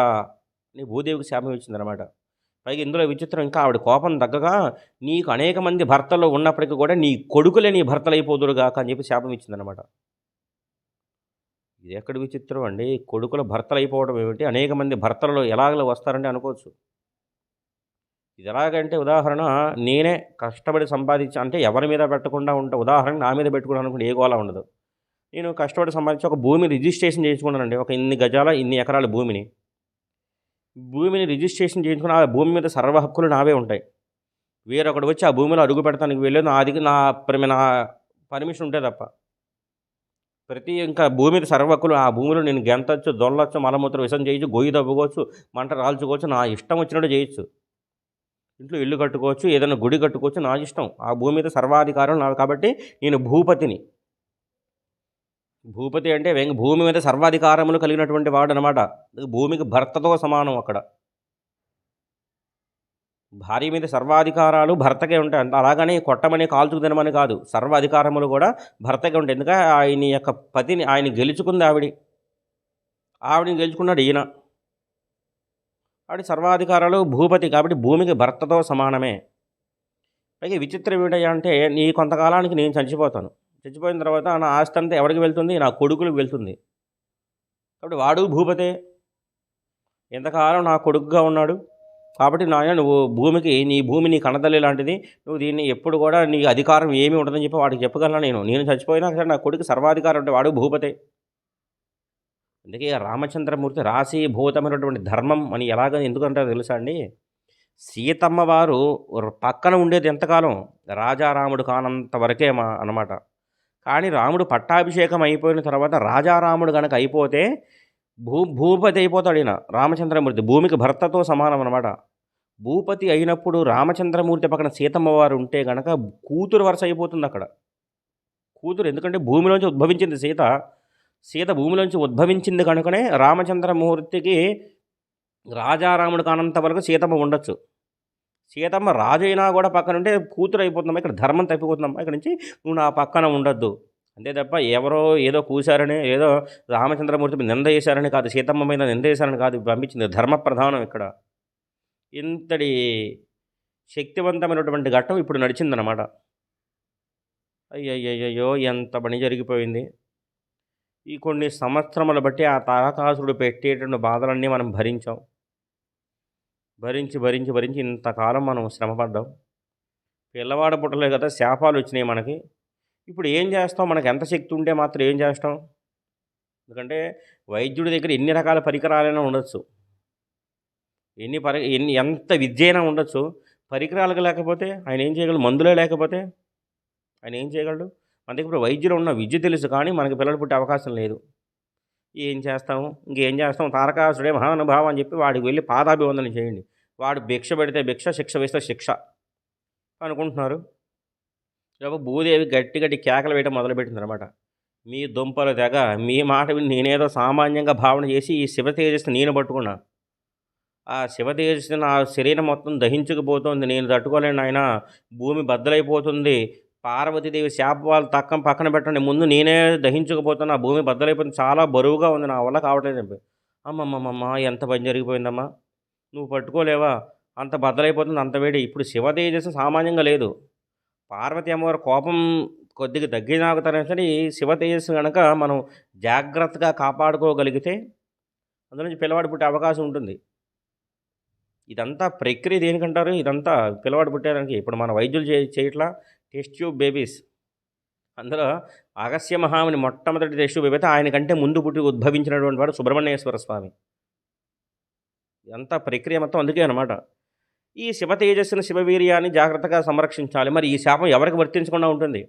నీ భూదేవికి శాపం ఇచ్చిందనమాట. పైగా ఇందులో విచిత్రం, ఇంకా ఆవిడ కోపం తగ్గగా నీకు అనేక మంది భర్తలు ఉన్నప్పటికీ కూడా నీ కొడుకులే నీ భర్తలు అయిపోదురుగాక అని చెప్పి శాపం ఇచ్చిందనమాట. ఇది ఎక్కడ విచిత్రం అండి? కొడుకుల భర్తలు అయిపోవడం ఏమిటి? అనేక మంది భర్తలు ఎలాగలో వస్తారంటే అనుకోవచ్చు. ఇది ఎలాగంటే ఉదాహరణ నేనే కష్టపడి సంపాదించి అంటే ఎవరి మీద పెట్టకుండా ఉంటా. ఉదాహరణకు నా మీద పెట్టుకున్నాను అనుకోండి ఏ గోల ఉండదు. నేను కష్టపడి సంపాదించి ఒక భూమి రిజిస్ట్రేషన్ చేయించుకున్నానండి. ఒక ఇన్ని గజాల, ఇన్ని ఎకరాల భూమిని. భూమిని రిజిస్ట్రేషన్ చేయించుకుని ఆ భూమి మీద సర్వ హక్కులు నావే ఉంటాయి. వేరొకడు వచ్చి ఆ భూమిలో అడుగు పెడతానికి వెళ్ళేది నా పర్మిషన్ ఉంటే తప్ప. ఇంకా భూమి మీద సర్వ హక్కులు ఆ భూమిలో నేను గెంతొచ్చు, దొల్లొచ్చు, మలమూత్ర విసర్జన చేయొచ్చు, గొయ్యి తవ్వుకోవచ్చు, మంట రాల్చుకోవచ్చు, నా ఇష్టం వచ్చినట్టు చేయొచ్చు. ఇంట్లో ఇల్లు కట్టుకోవచ్చు, ఏదైనా గుడి కట్టుకోవచ్చు, నా ఇష్టం. ఆ భూమి మీద సర్వాధికారం నాది కాబట్టి నేను భూపతిని. భూపతి అంటే భూమి మీద సర్వాధికారములు కలిగినటువంటి వాడనమాట. భూమికి భర్తతో సమానం అక్కడ. భార్య మీద సర్వాధికారాలు భర్తకే ఉంటాయి. అలాగని కొట్టమని, కాల్చుకు తినమని కాదు. సర్వ అధికారములు కూడా భర్తకే ఉంటాయి. ఎందుకంటే ఆయన యొక్క పతిని ఆయన గెలుచుకుంది ఆవిడ. ఆవిడని గెలుచుకున్నాడు ఈయన. ఆవిడ సర్వాధికారాలు భూపతి కాబట్టి భూమికి భర్తతో సమానమే. పైగా విచిత్రం ఏంటయ్యా అంటే కొంతకాలానికి నేను చచ్చిపోతాను. చచ్చిపోయిన తర్వాత నా ఆస్తి అంతా ఎవరికి వెళ్తుంది? నా కొడుకులకు వెళ్తుంది. కాబట్టి వాడు భూపతే. ఎంతకాలం నా కొడుకుగా ఉన్నాడు. కాబట్టి నాయన నీ భూమి నీ కన్నతల్లి లాంటిది. నువ్వు దీన్ని ఎప్పుడు కూడా నీ అధికారం ఏమీ ఉండదని చెప్పి వాడికి చెప్పగలను నేను చచ్చిపోయినా సరే నా కొడుకు సర్వాధికారం అంటే వాడు భూపతే. అందుకే రామచంద్రమూర్తి రాశీభూతమైనటువంటి ధర్మం అని ఎందుకంటారో తెలుసా అండి? సీతమ్మ వారు పక్కన ఉండేది ఎంతకాలం? రాజారాముడు కానంత వరకే అన్నమాట. కానీ రాముడు పట్టాభిషేకం అయిపోయిన తర్వాత రాజారాముడు గనక అయిపోతే భూపతి అయిపోతాడు ఈయన రామచంద్రమూర్తి. భూమికి భర్తతో సమానం అనమాట. భూపతి అయినప్పుడు రామచంద్రమూర్తి పక్కన సీతమ్మ వారు ఉంటే గనక కూతురు వరుస అయిపోతుంది అక్కడ. కూతురు ఎందుకంటే భూమిలోంచి ఉద్భవించింది సీత. సీత భూమిలోంచి ఉద్భవించింది కనుకనే రామచంద్రమూర్తికి రాజారాముడు కానంత వరకు సీతమ్మ ఉండొచ్చు. సీతమ్మ రాజు అయినా కూడా పక్కన ఉంటే కూతురు అయిపోతుందమ్మా. ఇక్కడ ధర్మం తప్పిపోతుందమ్మా. ఇక్కడ నుంచి నువ్వు నా పక్కన ఉండొద్దు. అంతే తప్ప ఎవరో ఏదో కూశారని, ఏదో రామచంద్రమూర్తి మీద నింద చేశారని కాదు, సీతమ్మ మీద నింద చేశారని కాదు పంపించింది. ధర్మ ప్రధానం ఇక్కడ. ఇంతటి శక్తివంతమైనటువంటి ఘట్టం ఇప్పుడు నడిచిందనమాట. అయ్యయ్యయ్యో ఎంత పని జరిగిపోయింది. ఈ కొన్ని సంవత్సరములు బట్టి ఆ తారకాసురుడు పెట్టేటువంటి బాధలన్నీ మనం భరించాం. భరించి ఇంతకాలం మనం శ్రమపడ్డాం. పిల్లవాడు పుట్టలే కదా, శాపాలు వచ్చినాయి మనకి. ఇప్పుడు ఏం చేస్తాం? మనకు ఎంత శక్తి ఉంటే మాత్రం ఏం చేస్తాం? ఎందుకంటే వైద్యుడి దగ్గర ఎన్ని రకాల పరికరాలైనా ఉండొచ్చు, ఎంత విద్య అయినా ఉండొచ్చు. పరికరాలకు లేకపోతే ఆయన ఏం చేయగలడు? మందులే లేకపోతే ఆయన ఏం చేయగలడు? మన దగ్గర ఇప్పుడు వైద్యులు ఉన్న విద్య తెలుసు, కానీ మనకి పిల్లలు పుట్టే అవకాశం లేదు. ఏం చేస్తాము? ఇంకేం చేస్తాం? తారకాసుడే మహానుభావం అని చెప్పి వాడికి వెళ్ళి పాదాభివందనం చేయండి. వాడు భిక్ష పెడితే భిక్ష, శిక్ష వేస్తే శిక్ష అనుకుంటున్నారు. భూదేవి గట్టి గట్టి కేకలు వేయడం మొదలుపెట్టింది అనమాట. మీ దుంపలు తెగ, మీ మాట విని నేనేదో సామాన్యంగా భావన చేసి ఈ శివ తేజస్సుని నేను పట్టుకున్నా. ఆ శివ తేజస్సుని నా శరీరం మొత్తం దహించుకుపోతుంది. నేను తట్టుకోలేను ఆయన. భూమి బద్దలైపోతుంది. పార్వతీదేవి శాపాలు పక్కన పెట్టండి, ముందు నేనే దహించుకుపోతున్నా. భూమి బద్దలైపోతుంది, చాలా బరువుగా ఉంది, నా వల్ల కావట్లేదు చెప్పి. అమ్మమ్మమ్మ ఎంత పని జరిగిపోయిందమ్మా, నువ్వు పట్టుకోలేవా? అంత బద్దలైపోతుంది, అంత వేడి. ఇప్పుడు శివ తేజస్సు సామాన్యంగా లేదు. పార్వతి అమ్మవారి కోపం కొద్దిగా తగ్గినాకుతానే సరే శివ తేజస్సు కనుక మనం జాగ్రత్తగా కాపాడుకోగలిగితే అందులో నుంచి పిల్లవాడు పుట్టే అవకాశం ఉంటుంది. ఇదంతా ప్రక్రియ దేనికంటారు? ఇదంతా పిల్లవాడు పుట్టేదానికి. ఇప్పుడు మన వైద్యులు చేయట్లా టెస్ట్ ట్యూబ్ బేబీస్. అందులో అగస్య మహాముని మొట్టమొదటి టెస్ట్ ట్యూబ్ బేబీ అయితే ఆయనకంటే ముందు పుట్టి ఉద్భవించినటువంటి వాడు సుబ్రహ్మణ్యేశ్వర స్వామి. ఇదంతా ప్రక్రియ మొత్తం అందుకే అనమాట. ఈ శివ తేజస్సును, శివవీర్యాన్ని జాగ్రత్తగా సంరక్షించాలి. మరి ఈ శాపం ఎవరికి వర్తించకుండా ఉంటుంది?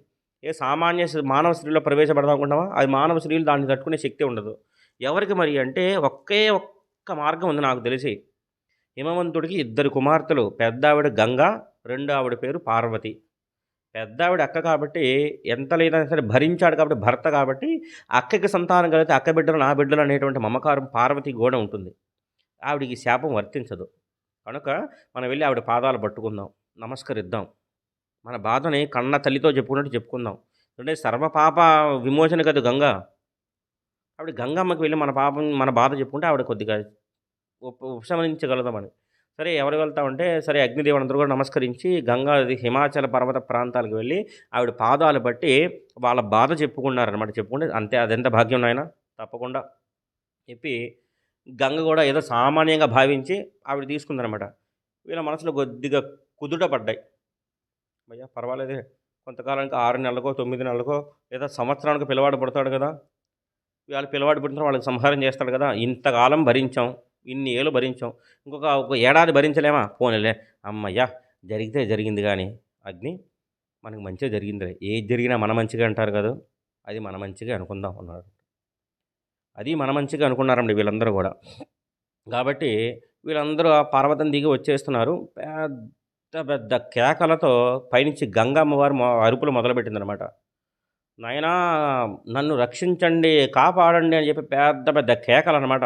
సామాన్య మానవ స్త్రీలో ప్రవేశపెడదామనుకుంటామా? అది మానవ స్త్రీలు దాన్ని తట్టుకునే శక్తి ఉండదు. ఎవరికి మరి అంటే ఒక్క మార్గం ఉంది నాకు తెలిసి. హిమవంతుడికి 2 కుమార్తెలు. పెద్ద ఆవిడ గంగ, రెండో ఆవిడ పేరు పార్వతి. పెద్ద ఆవిడ అక్క కాబట్టి ఎంత లేదైనా సరే భరించాడు కాబట్టి, భర్త కాబట్టి అక్కకి సంతానం కలిగితే అక్క బిడ్డలు నా బిడ్డలు అనేటువంటి మమకారం పార్వతి కూడా ఉంటుంది. ఆవిడికి శాపం వర్తించదు. కనుక మనం వెళ్ళి ఆవిడ పాదాలు పట్టుకుందాం, నమస్కరిద్దాం. మన బాధని కన్న తల్లితో చెప్పుకున్నట్టు చెప్పుకుందాం. అంటే సర్వపాప విమోచన కదా గంగ. ఆవిడ గంగమ్మకి వెళ్ళి మన బాధ చెప్పుకుంటే ఆవిడ కొద్దిగా ఉపశమనించగలుగుతామని. సరే ఎవరు వెళ్తామంటే సరే అగ్నిదేవుడు అందరూ కూడా నమస్కరించి హిమాచల పర్వత ప్రాంతాలకు వెళ్ళి ఆవిడ పాదాలు బట్టి వాళ్ళ బాధ చెప్పుకున్నారనమాట. చెప్పుకుంటే అంతే, అదెంత భాగ్యం నాయన. తప్పకుండా చెప్పి గంగ కూడా ఏదో సామాన్యంగా భావించి ఆవిడ తీసుకుందనమాట. వీళ్ళ మనసులో కొద్దిగా కుదుట పడ్డాయి. అయ్యా పర్వాలేదే, కొంతకాలానికి 6 నెలలకో, 9 నెలలకో లేదా సంవత్సరానికి పిల్లవాడు పుడతాడు కదా! వాళ్ళు పిల్లవాడు పుట్టిన వాళ్ళకి సంహారం చేస్తాడు కదా! ఇంతకాలం భరించాం. ఇన్ని ఏళ్ళు భరించాం. ఒక ఏడాది భరించలేమా? పోనీలే హమ్మయ్య! జరిగితే జరిగింది గానీ, అగ్ని మనకు మంచే జరిగిందిలే. ఏది జరిగినా మన మంచికే అంటారు కదూ! అది మన మంచికే అనుకుందాం అన్నాడు. అది మన మంచికే అనుకున్నారండి వీళ్ళందరూ గూడా. కాబట్టి వీళ్ళందరూ ఆ పర్వతం దిగి వచ్చేస్తున్నారు. పెద్ద పెద్ద కేకలతో పైనుంచి గంగ అమ్మవారు అరుపులు మొదలుపెట్టిందనమాట. నాయనా నన్ను రక్షించండి, కాపాడండి అని చెప్పి పెద్ద పెద్ద కేకలనమాట.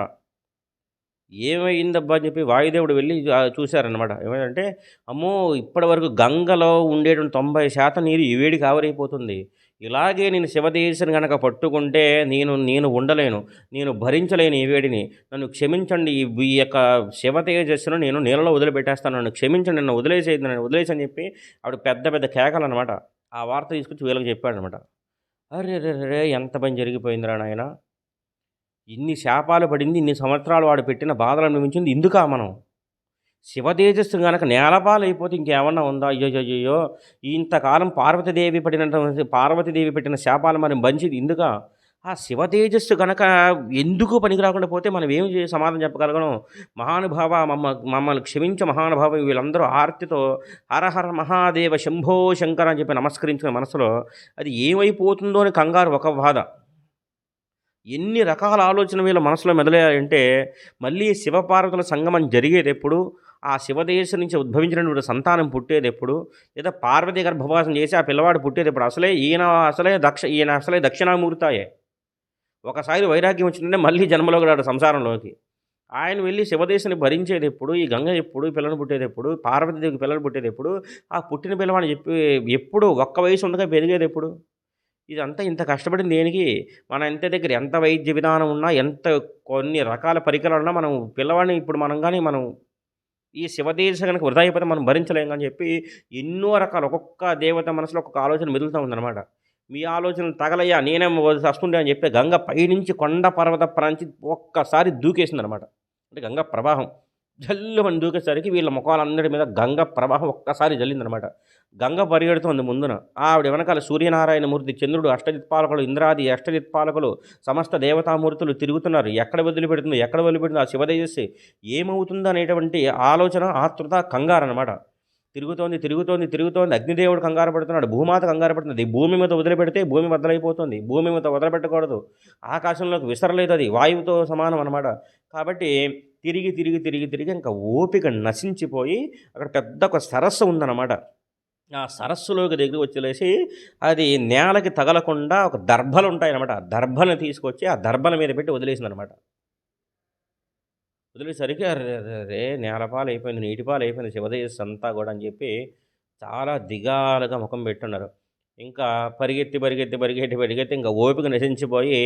ఏమైందబ్బా అని చెప్పి వాయుదేవుడు వెళ్ళి చూసారనమాట. ఏమైందంటే, అమ్మో! ఇప్పటివరకు గంగలో ఉండేటువంటి 90% నీరు ఈ వేడికి ఆవిరైపోతుంది. ఇలాగే నేను శివదేశుని గనక పట్టుకుంటే నేను ఉండలేను. నేను భరించలేను ఈ వేడిని. నన్ను క్షమించండి. ఈ యొక్క శివ తేజస్సును నేను నీళ్ళలో వదిలిపెట్టేస్తాను. నన్ను క్షమించండి. నన్ను వదిలేసేయండి. నన్ను వదిలేసని చెప్పి ఆవిడ పెద్ద పెద్ద కేకలనమాట. ఆ వార్త తీసుకొచ్చి వీళ్ళకి చెప్పాడనమాట. అరెరెరెరే! ఎంత పని జరిగిపోయిందిరా నాయనా! ఇన్ని శాపాలు పడింది, ఇన్ని సంవత్సరాలు వాడు పెట్టిన బాధలు అనుభవించింది ఇందుకా మనం? శివ తేజస్సు గనక నేలపాలైపోతే ఇంకేమన్నా ఉందా? అయ్యయ్యయ్యో! ఇంతకాలం పార్వతీదేవి పెట్టిన శాపాలు మనం భరించేది ఇందుకా? ఆ శివ తేజస్సు గనక ఎందుకు పనికి రాకుండా పోతే మనం ఏం సమాధానం చెప్పగలం? మహానుభావ మమ్మల్ని క్షమించు మహానుభావ, వీళ్ళందరూ ఆర్తితో హర హర మహాదేవ శంభో శంకర అని చెప్పి నమస్కరించిన మనసులో అది ఏమైపోతుందో అని కంగారు ఒక బాధ. ఎన్ని రకాల ఆలోచన వీళ్ళ మనసులో మెదలాయంటే, మళ్ళీ శివపార్వతుల సంగమం జరిగేదెప్పుడు? ఆ శివదేశం నుంచి ఉద్భవించినటువంటి సంతానం పుట్టేదెప్పుడు? లేదా పార్వతీ గర్భవాసం చేసి ఆ పిల్లవాడు పుట్టేదెప్పుడు? ఈయన అసలే దక్షిణామూర్తాయే. ఒకసారి వైరాగ్యం వచ్చిందంటే మళ్ళీ జన్మలోకి రాడు సంసారంలోకి. ఆయన వెళ్ళి శివదేశాన్ని భరించేదెప్పుడు? ఈ గంగ ఎప్పుడు? ఈ పిల్లని పుట్టేదెప్పుడు? పార్వతీదేవికి పిల్లలు పుట్టేదెప్పుడు? ఆ పుట్టిన పిల్లవాడిని చెప్పి ఎప్పుడు ఒక్క వయసు ఉండగా పెరిగేదెప్పుడు? ఇదంతా ఇంత కష్టపడింది దేనికి? మన ఇంటి దగ్గర ఎంత వైద్య విధానం ఉన్నా, ఎంత కొన్ని రకాల పరికరాలున్నా మనం పిల్లవాడిని ఇప్పుడు మనం ఈ శివదేశ గనక వృధా అయిపోతే మనం భరించలేం అని చెప్పి ఎన్నో రకాల ఒక్కొక్క దేవత మనసులో ఒక్కొక్క ఆలోచన మెదులుతూ ఉందనమాట. మీ ఆలోచనలు తగలయ్యా నేనేం సస్తుండే అని చెప్పి గంగ పైనుంచి కొండ పర్వత ప్రాంచి ఒక్కసారి దూకేసిందనమాట. అంటే గంగ ప్రవాహం జల్లుమని దూకేసరికి వీళ్ళ ముఖాలందరి మీద గంగ ప్రవాహం ఒక్కసారి జల్లిందనమాట. గంగ పరిగెడుతోంది ముందున. ఆవిడ వెనకాల సూర్యనారాయణమూర్తి, చంద్రుడు, అష్టదిక్పాలకులు, ఇంద్రాది అష్టదిక్పాలకులు, సమస్త దేవతామూర్తులు తిరుగుతున్నారు. ఎక్కడ వదిలిపెడుతుంది ఆ శివతేజస్సు ఏమవుతుందో అనేటువంటి ఆలోచన, ఆతృత, కంగారనమాట. తిరుగుతోంది. అగ్నిదేవుడు కంగారు పడుతున్నాడు. భూమాత కంగారు పడుతుంది. భూమి మీద వదిలిపెడితే భూమి బద్దలైపోతుంది. భూమి మీద వదిలిపెట్టకూడదు. ఆకాశంలోకి విసరలేదు, అది వాయువుతో సమానం అనమాట. కాబట్టి తిరిగి ఇంకా ఓపిక నశించిపోయి అక్కడ పెద్ద ఒక సరస్సు ఉందన్నమాట. ఆ సరస్సులోకి దగ్గరికి వచ్చేసి అది నేలకి తగలకుండా ఒక దర్భలు ఉంటాయన్నమాట. ఆ దర్భను తీసుకొచ్చి ఆ దర్భల మీద పెట్టి వదిలేసిందనమాట. వదిలేసరికి అరెరెరే! నేలపాలైపోయింది, నీటిపాలైపోయింది శివతేజస్సు అంతా కూడా అని చెప్పి చాలా దిగాలుగా ముఖం పెట్టున్నారు. ఇంకా పరిగెత్తి ఇంకా ఓపిక నశించిపోయి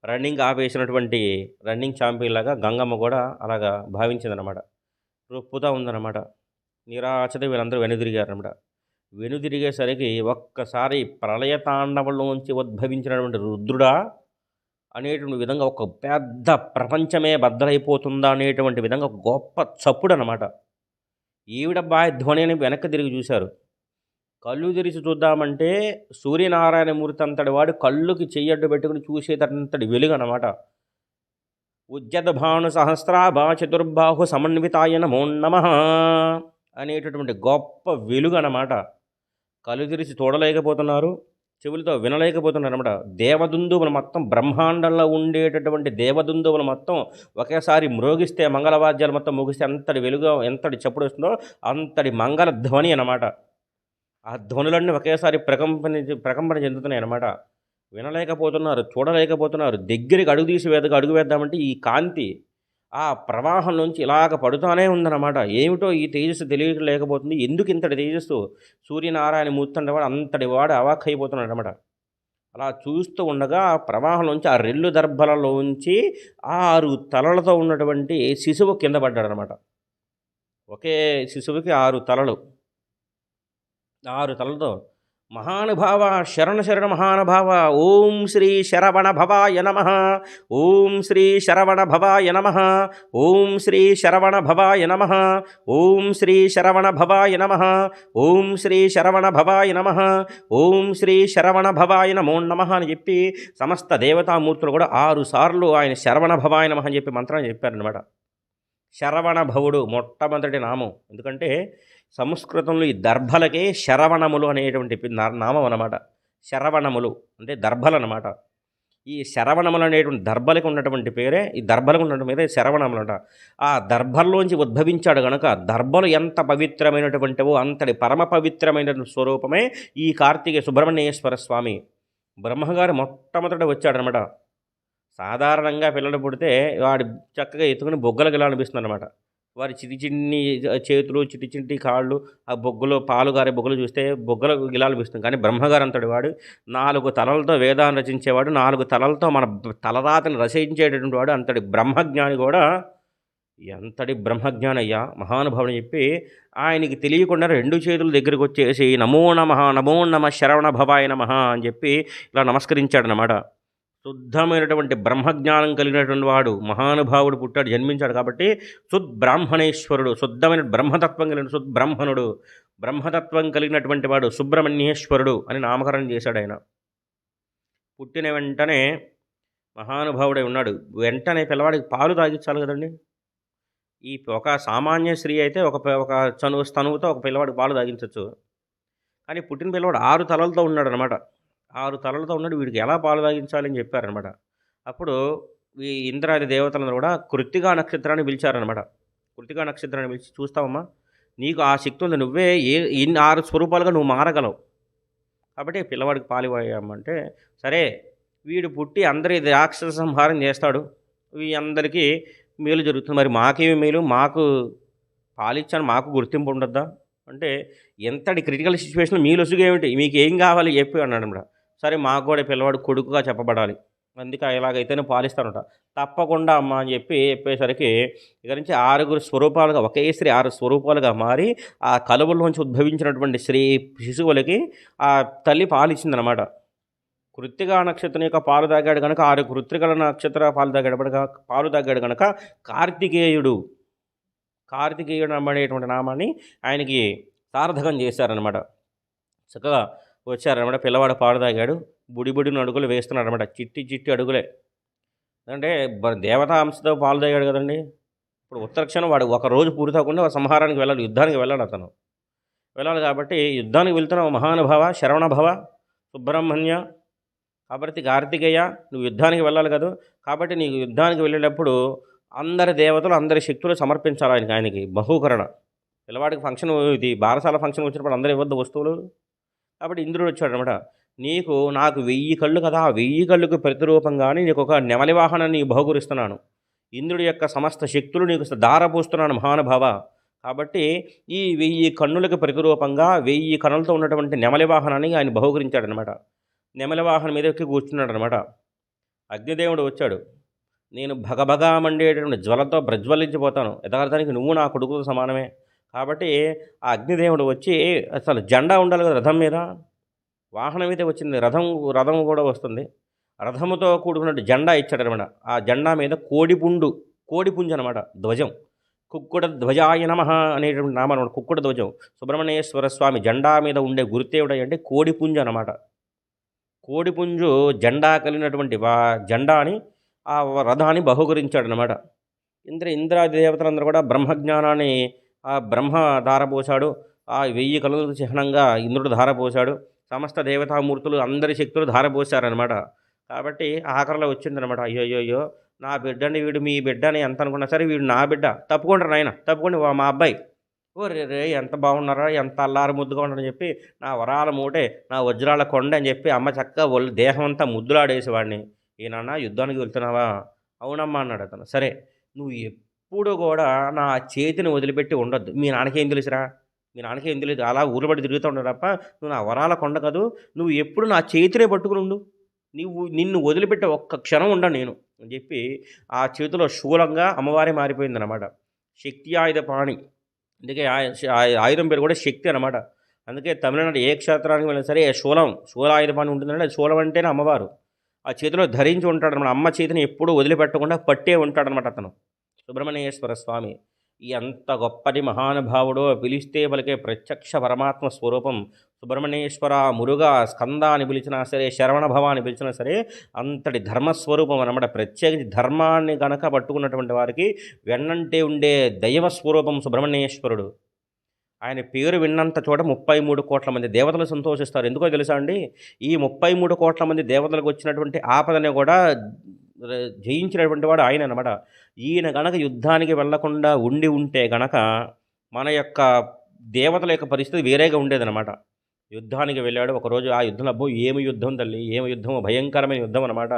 రన్నింగ్ ఆపేసినటువంటి రన్నింగ్ ఛాంపియన్‌లాగా గంగమ్మ కూడా అలాగా భావించిందనమాట. రొప్పుతా ఉందనమాట. నిరాశతో వీళ్ళందరూ వెనుదిరిగారనమాట. వెనుదిరిగేసరికి ఒక్కసారి ప్రళయ తాండవంలోంచి ఉద్భవించినటువంటి రుద్రుడా అనేటువంటి విధంగా ఒక పెద్ద ప్రపంచమే బద్దలైపోతుందా అనేటువంటి విధంగా ఒక గొప్ప చప్పుడనమాట. ఈవిడబ్బా ధ్వని అని వెనక్కి తిరిగి చూశారు. కళ్ళు తెరిచి చూద్దామంటే సూర్యనారాయణమూర్తి అంతటి వాడు కళ్ళుకి చెయ్యడ్డు పెట్టుకుని చూసేటంతటి వెలుగనమాట. ఉద్యద్భాను సహస్రాభ చతుర్బాహు సమన్వితాయ నమో నమః అనేటటువంటి గొప్ప వెలుగనమాట. కళ్ళు తెరిచి చూడలేకపోతున్నారు, చెవులతో వినలేకపోతున్నారనమాట. దేవదుందువులు మొత్తం బ్రహ్మాండంలో ఉండేటటువంటి దేవదుందువులు మొత్తం ఒకేసారి మ్రోగిస్తే మంగళవాద్యాలు మొత్తం ముగిస్తే ఎంతటి వెలుగు ఎంతటి చప్పుడు వస్తుందో అంతటి మంగళ ధ్వని అనమాట. ఆ ధ్వనులన్నీ ఒకేసారి ప్రకంపన చెందుతున్నాయి అనమాట. వినలేకపోతున్నారు, చూడలేకపోతున్నారు. దగ్గరికి అడుగు వేద్దామంటే ఈ కాంతి ఆ ప్రవాహం నుంచి ఇలాగ పడుతూనే ఉందన్నమాట. ఏమిటో ఈ తేజస్సు తెలియలేకపోతుంది. ఎందుకు ఇంతటి తేజస్సు? సూర్యనారాయణ మూర్తి వాడు అంతటి వాడు అవాక్కైపోతున్నాడు అనమాట. అలా చూస్తూ ఉండగా ఆ ప్రవాహంలోంచి ఆ రెల్లు దర్భలలోంచి 6 తలలతో ఉన్నటువంటి శిశువు కింద పడ్డాడనమాట. ఒకే శిశువుకి 6 తలలు. 6 తలలతో మహానుభావ శరణ శరణ మహానుభావ ఓం శ్రీ శరవణ భవాయ నమ. ఓం శ్రీ శరవణ భవాయ నమ. ఓం శ్రీ శరవణ భవాయ నమ. ఓం శ్రీ శరవణ భవాయ నమ. ఓం శ్రీ శరవణ భవాయ నమ. ఓం శ్రీ శరవణ భవాయ నమో నమ అని చెప్పి సమస్త దేవతామూర్తులు కూడా 6 సార్లు ఆయన శరవణ భవాయ నమ అని చెప్పి మంత్రాన్ని చెప్పారనమాట. శరవణ భవుడు మొట్టమొదటి నామం. ఎందుకంటే సంస్కృతంలో ఈ దర్భలకే శరవణములు అనేటువంటి నామం అన్నమాట. శరవణములు అంటే దర్భలు అన్నమాట. ఈ శరవణములు అనేటువంటి దర్భలకు ఉన్నటువంటి పేరే, ఈ దర్భలకు ఉన్నటువంటి పేరే శరవణములు అంట. ఆ దర్భల్లోంచి ఉద్భవించాడు కనుక దర్భలు ఎంత పవిత్రమైనటువంటివో అంతటి పరమ పవిత్రమైన స్వరూపమే ఈ కార్తీక సుబ్రహ్మణ్యేశ్వర స్వామి. బ్రహ్మగారు మొట్టమొదట వచ్చాడనమాట. సాధారణంగా పిల్లలు పుడితే వాడి చక్కగా ఎత్తుకుని బొగ్గలకు ఇలా అనిపిస్తుంది అనమాట. వారి చిన్ని చేతులు, చిట్టి కాళ్ళు, ఆ బొగ్గులో పాలు గారే బొగ్గులు చూస్తే బొగ్గలకు ఇలా అనిపిస్తుంది. కానీ బ్రహ్మగారు అంతటి వాడు 4 తలలతో వేదాన్ని రచించేవాడు, 4 తలలతో మన తలరాతని రచించేటటువంటి వాడు. అంతటి బ్రహ్మజ్ఞాని కూడా ఎంతటి బ్రహ్మజ్ఞాని అయ్యా మహానుభావుని చెప్పి ఆయనకి తెలియకుండా 2 చేతుల దగ్గరికి వచ్చేసి నమో నమ శరవణ భవాయ నమ అని చెప్పి ఇలా నమస్కరించాడనమాట. శుద్ధమైనటువంటి బ్రహ్మజ్ఞానం కలిగినటువంటి వాడు మహానుభావుడు పుట్టాడు, జన్మించాడు. కాబట్టి శుద్బ్రాహ్మణేశ్వరుడు, శుద్ధమైన బ్రహ్మతత్వం కలిగిన శుద్బ్రాహ్మణుడు, బ్రహ్మతత్వం కలిగినటువంటి వాడు సుబ్రహ్మణ్యేశ్వరుడు అని నామకరణం చేశాడు ఆయన. పుట్టిన వెంటనే మహానుభావుడై ఉన్నాడు. వెంటనే పిల్లవాడికి పాలు తాగించాలి కదండి. ఈ ఒక సామాన్య స్త్రీ అయితే ఒక స్తనువుతో ఒక పిల్లవాడికి పాలు తాగించవచ్చు. కానీ పుట్టిన పిల్లవాడు 6 తలలతో ఉన్నాడు అనమాట. 6 తలలతో ఉన్నాడు. వీడికి ఎలా పాలు తాగించాలని చెప్పారనమాట. అప్పుడు ఈ ఇంద్రాది దేవతలను కూడా కృత్తికా నక్షత్రాన్ని పిలిచారనమాట. కృత్తికా నక్షత్రాన్ని పిలిచి, చూస్తావమ్మా నీకు ఆ శక్తి ఉంది, నువ్వే ఇన్ని 6 స్వరూపాలుగా నువ్వు మారగలవు, కాబట్టి పిల్లవాడికి పాలు ఇవ్వమంటే సరే. వీడు పుట్టి అందరి రాక్షస సంహారం చేస్తాడు, ఈ అందరికీ మేలు జరుగుతుంది. మరి మాకేమి మేలు, మాకు పాలిచ్చాను మాకు గుర్తింపు ఉండద్దా అంటే, ఎంతటి క్రిటికల్ సిచ్యువేషన్లో మీ లొసుగు ఏమిటి, మీకు ఏం కావాలి చెప్పి అన్నాడు అనమాట. సరే మాకు కూడా పిల్లవాడు కొడుకుగా చెప్పబడాలి, అందుకే ఇలాగైతేనే పాలిస్తానట. తప్పకుండా అమ్మ అని చెప్పేసరికి ఇక నుంచి 6 స్వరూపాలుగా, ఒకే స్త్రీ 6 స్వరూపాలుగా మారి ఆ కలువలోంచి ఉద్భవించినటువంటి స్త్రీ శిశువులకి ఆ తల్లి పాలిచ్చిందనమాట. కృత్తికా నక్షత్రం యొక్క పాలు తాగాడు కనుక 6 కృత్తికల నక్షత్ర పాలు తాగాడు కనుక కార్తికేయుడు అనేటువంటి నామాన్ని ఆయనకి సార్థకం చేశారనమాట. చక్కగా వచ్చారనమాట. పిల్లవాడు పాలు తాగాడు, బుడిబుడిని అడుగులు వేస్తున్నాడు అనమాట. చిట్టి అడుగులే, అంటే దేవతా అంశతో పాలు తాగాడు కదండి. ఇప్పుడు ఉత్తరక్షణం వాడు ఒక రోజు పూర్తి అవ్వకుండా సంహారానికి వెళ్ళాలి, యుద్ధానికి వెళ్ళాలి. అతను వెళ్ళాలి కాబట్టి యుద్ధానికి వెళ్తున్నావు మహానుభావ శరవణ భవ సుబ్రహ్మణ్య, కాబట్టి కార్తికేయ నువ్వు యుద్ధానికి వెళ్ళాలి కదా. కాబట్టి నీకు యుద్ధానికి వెళ్ళేటప్పుడు అందరి దేవతలు అందరి శక్తులు సమర్పించాలి ఆయనకి బహుకరణ. పిల్లవాడికి ఫంక్షన్, ఇది బారసాల ఫంక్షన్ వచ్చినప్పుడు అందరూ ఇవ్వద్దు వస్తువులు. కాబట్టి ఇంద్రుడు వచ్చాడనమాట. నాకు 1000 కళ్ళు కదా, ఆ 1000 కళ్ళకు ప్రతిరూపంగానే నీకు ఒక నెమలి వాహనాన్ని బహుకరిస్తున్నాను. ఇంద్రుడి యొక్క సమస్త శక్తులు నీకు దారపోస్తున్నాను మహానుభావ. కాబట్టి ఈ 1000 కన్నులకు ప్రతిరూపంగా 1000 కన్నులతో ఉన్నటువంటి నెమలి వాహనాన్ని ఆయన బహుకరించాడనమాట. నెమలి వాహనం మీద ఎక్కి కూర్చున్నాడు అనమాట. అగ్నిదేవుడు వచ్చాడు. నేను భగభగా మండేటటువంటి జ్వలతో ప్రజ్వలించిపోతాను, యథార్థానికి నువ్వు నా కొడుకుతో సమానమే. కాబట్టి ఆ అగ్నిదేవుడు వచ్చి, అసలు జెండా ఉండాలి కదా రథం మీద, వాహనం అయితే వచ్చింది, రథం కూడా వస్తుంది. రథముతో కూడుకున్నట్టు జెండా ఇచ్చాడనమాట. ఆ జెండా మీద కోడిపుంజు అనమాట ధ్వజం. కుక్కుడ ధ్వజాయ నమః అనేటువంటి నామం అనమాట. కుక్కుడ ధ్వజం సుబ్రహ్మణ్యేశ్వర స్వామి జెండా మీద ఉండే గుర్తేవుడు అంటే కోడిపుంజు అనమాట. కోడిపుంజు జెండా కలిగినటువంటి జెండాని ఆ రథాన్ని బహుకరించాడనమాట. ఇంద్రాది దేవతలందరూ కూడా బ్రహ్మజ్ఞానాన్ని ఆ బ్రహ్మ ధారపోశాడు. ఆ 1000 కళలకు చిహ్నంగా ఇంద్రుడు ధారపోశాడు. సమస్త దేవతామూర్తులు అందరి శక్తులు ధారపోశారనమాట. కాబట్టి ఆఖరిలో వచ్చిందనమాట, అయ్యో నా బిడ్డని, వీడు మీ బిడ్డని ఎంత అనుకున్నా సరే వీడు నా బిడ్డ, తప్పుకోండి నాయన, తప్పుకోండి మా అబ్బాయి. ఓ రే ఎంత బాగున్నారా, ఎంత అల్లారు ముద్దుగా ఉండని చెప్పి, నా వరాల మూటే, నా వజ్రాల కొండ అని చెప్పి అమ్మ చక్కగా దేహం అంతా ముద్దులాడేసేవాడిని. ఏనన్నా యుద్ధానికి వెళ్తున్నావా? అవునమ్మా అన్నాడు అతను. సరే నువ్వు ఎప్పుడు కూడా నా చేతిని వదిలిపెట్టి ఉండొద్దు. మీ నాన్నకేం తెలుసురా, మీ నాన్నకేం తెలియదు, అలా ఊరుబడి తిరుగుతూ ఉండడు తప్ప, నువ్వు నా వరాల కొండ కాదు, నువ్వు ఎప్పుడు నా చేతినే పట్టుకుని ఉండు, నిన్ను వదిలిపెట్టే ఒక్క క్షణం ఉండ నేను అని చెప్పి ఆ చేతిలో శూలంగా అమ్మవారే మారిపోయిందనమాట. శక్తి ఆయుధ పాణి, అందుకే ఆయుధం పేరు కూడా శక్తి అనమాట. అందుకే తమిళనాడు ఏ క్షేత్రానికి వెళ్ళినా సరే శూలాయుధపాణి ఉంటుందంటే అది శూలం అంటేనే అమ్మవారు. ఆ చేతిలో ధరించి ఉంటాడనమాట. అమ్మ చేతిని ఎప్పుడూ వదిలిపెట్టకుండా పట్టే ఉంటాడనమాట అతను. సుబ్రహ్మణ్యేశ్వర స్వామి ఎంత గొప్పటి మహానుభావుడో, పిలిస్తే పలికే ప్రత్యక్ష పరమాత్మ స్వరూపం సుబ్రహ్మణ్యేశ్వర, మురుగా, స్కంద అని పిలిచినా సరే, శరవణ భవ అని పిలిచినా సరే అంతటి ధర్మస్వరూపం అన్నమాట. ప్రత్యేకించి ధర్మాన్ని గనక పట్టుకున్నటువంటి వారికి వెన్నంటే ఉండే దైవ స్వరూపం సుబ్రహ్మణ్యేశ్వరుడు. ఆయన పేరు విన్నంత చోట 33 కోట్ల మంది దేవతలు సంతోషిస్తారు. ఎందుకో తెలుసా అండి? ఈ 33 కోట్ల మంది దేవతలకు వచ్చినటువంటి ఆపదని కూడా జయించినటువంటి వాడు ఆయన అనమాట. ఈయన గనక యుద్ధానికి వెళ్లకుండా ఉంటే గనక మన యొక్క దేవతల యొక్క పరిస్థితి వేరేగా ఉండేదనమాట. యుద్ధానికి వెళ్ళాడు ఒకరోజు. ఆ యుద్ధంలో అబ్బో ఏమి యుద్ధం తల్లి, ఏమి యుద్ధం, భయంకరమైన యుద్ధం అనమాట.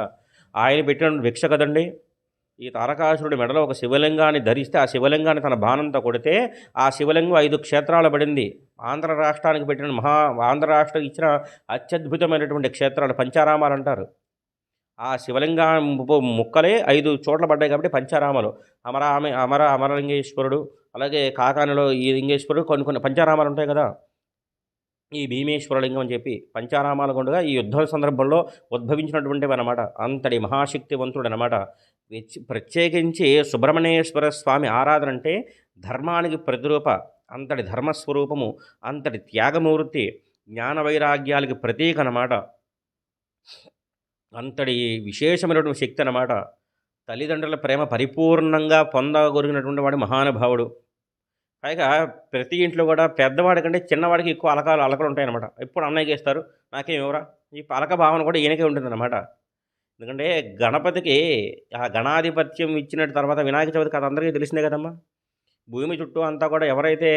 ఆయన పెట్టిన భిక్ష కదండి. ఈ తారకాసురుడి మెడలో ఒక శివలింగాన్ని ధరిస్తే ఆ శివలింగాన్ని తన బాణంతో కొడితే ఆ శివలింగం 5 క్షేత్రాలు పడింది. ఆంధ్ర రాష్ట్రానికి పెట్టిన ఆంధ్ర రాష్ట్రం ఇచ్చిన అత్యద్భుతమైనటువంటి క్షేత్రాలు పంచారామాలు అంటారు. ఆ శివలింగ ముక్కలే 5 చోట్ల పడ్డాయి కాబట్టి పంచారామాలు. అమరలింగేశ్వరుడు, అలాగే కాకానిలో ఈ లింగేశ్వరుడు, కొన్ని పంచారామాలు ఉంటాయి కదా. ఈ భీమేశ్వరలింగం అని చెప్పి పంచారామాల గుండగా ఈ యుద్ధ సందర్భంలో ఉద్భవించినటువంటివి అనమాట. అంతటి మహాశక్తివంతుడు అనమాట. ప్రత్యేకించి సుబ్రహ్మణ్యేశ్వర స్వామి ఆరాధన అంటే ధర్మానికి ప్రతిరూప, అంతటి ధర్మస్వరూపము, అంతటి త్యాగమూర్తి, జ్ఞాన వైరాగ్యాలకి ప్రతీక అనమాట. అంతటి విశేషమైనటువంటి శక్తి అనమాట. తల్లిదండ్రుల ప్రేమ పరిపూర్ణంగా పొందగొరిగినటువంటి వాడు మహానుభావుడు. పైగా ప్రతి ఇంట్లో కూడా పెద్దవాడి కంటే చిన్నవాడికి ఎక్కువ అలకలు ఉంటాయన్నమాట. ఎప్పుడు అన్నయ్యకి ఇస్తారు, నాకేం ఎవరా, ఈ అలక భావన కూడా ఈయనకే ఉంటుందన్నమాట. ఎందుకంటే గణపతికి ఆ గణాధిపత్యం ఇచ్చిన తర్వాత వినాయక చవితి కథ అందరికీ తెలిసిందే కదమ్మా. భూమి చుట్టూ అంతా కూడా ఎవరైతే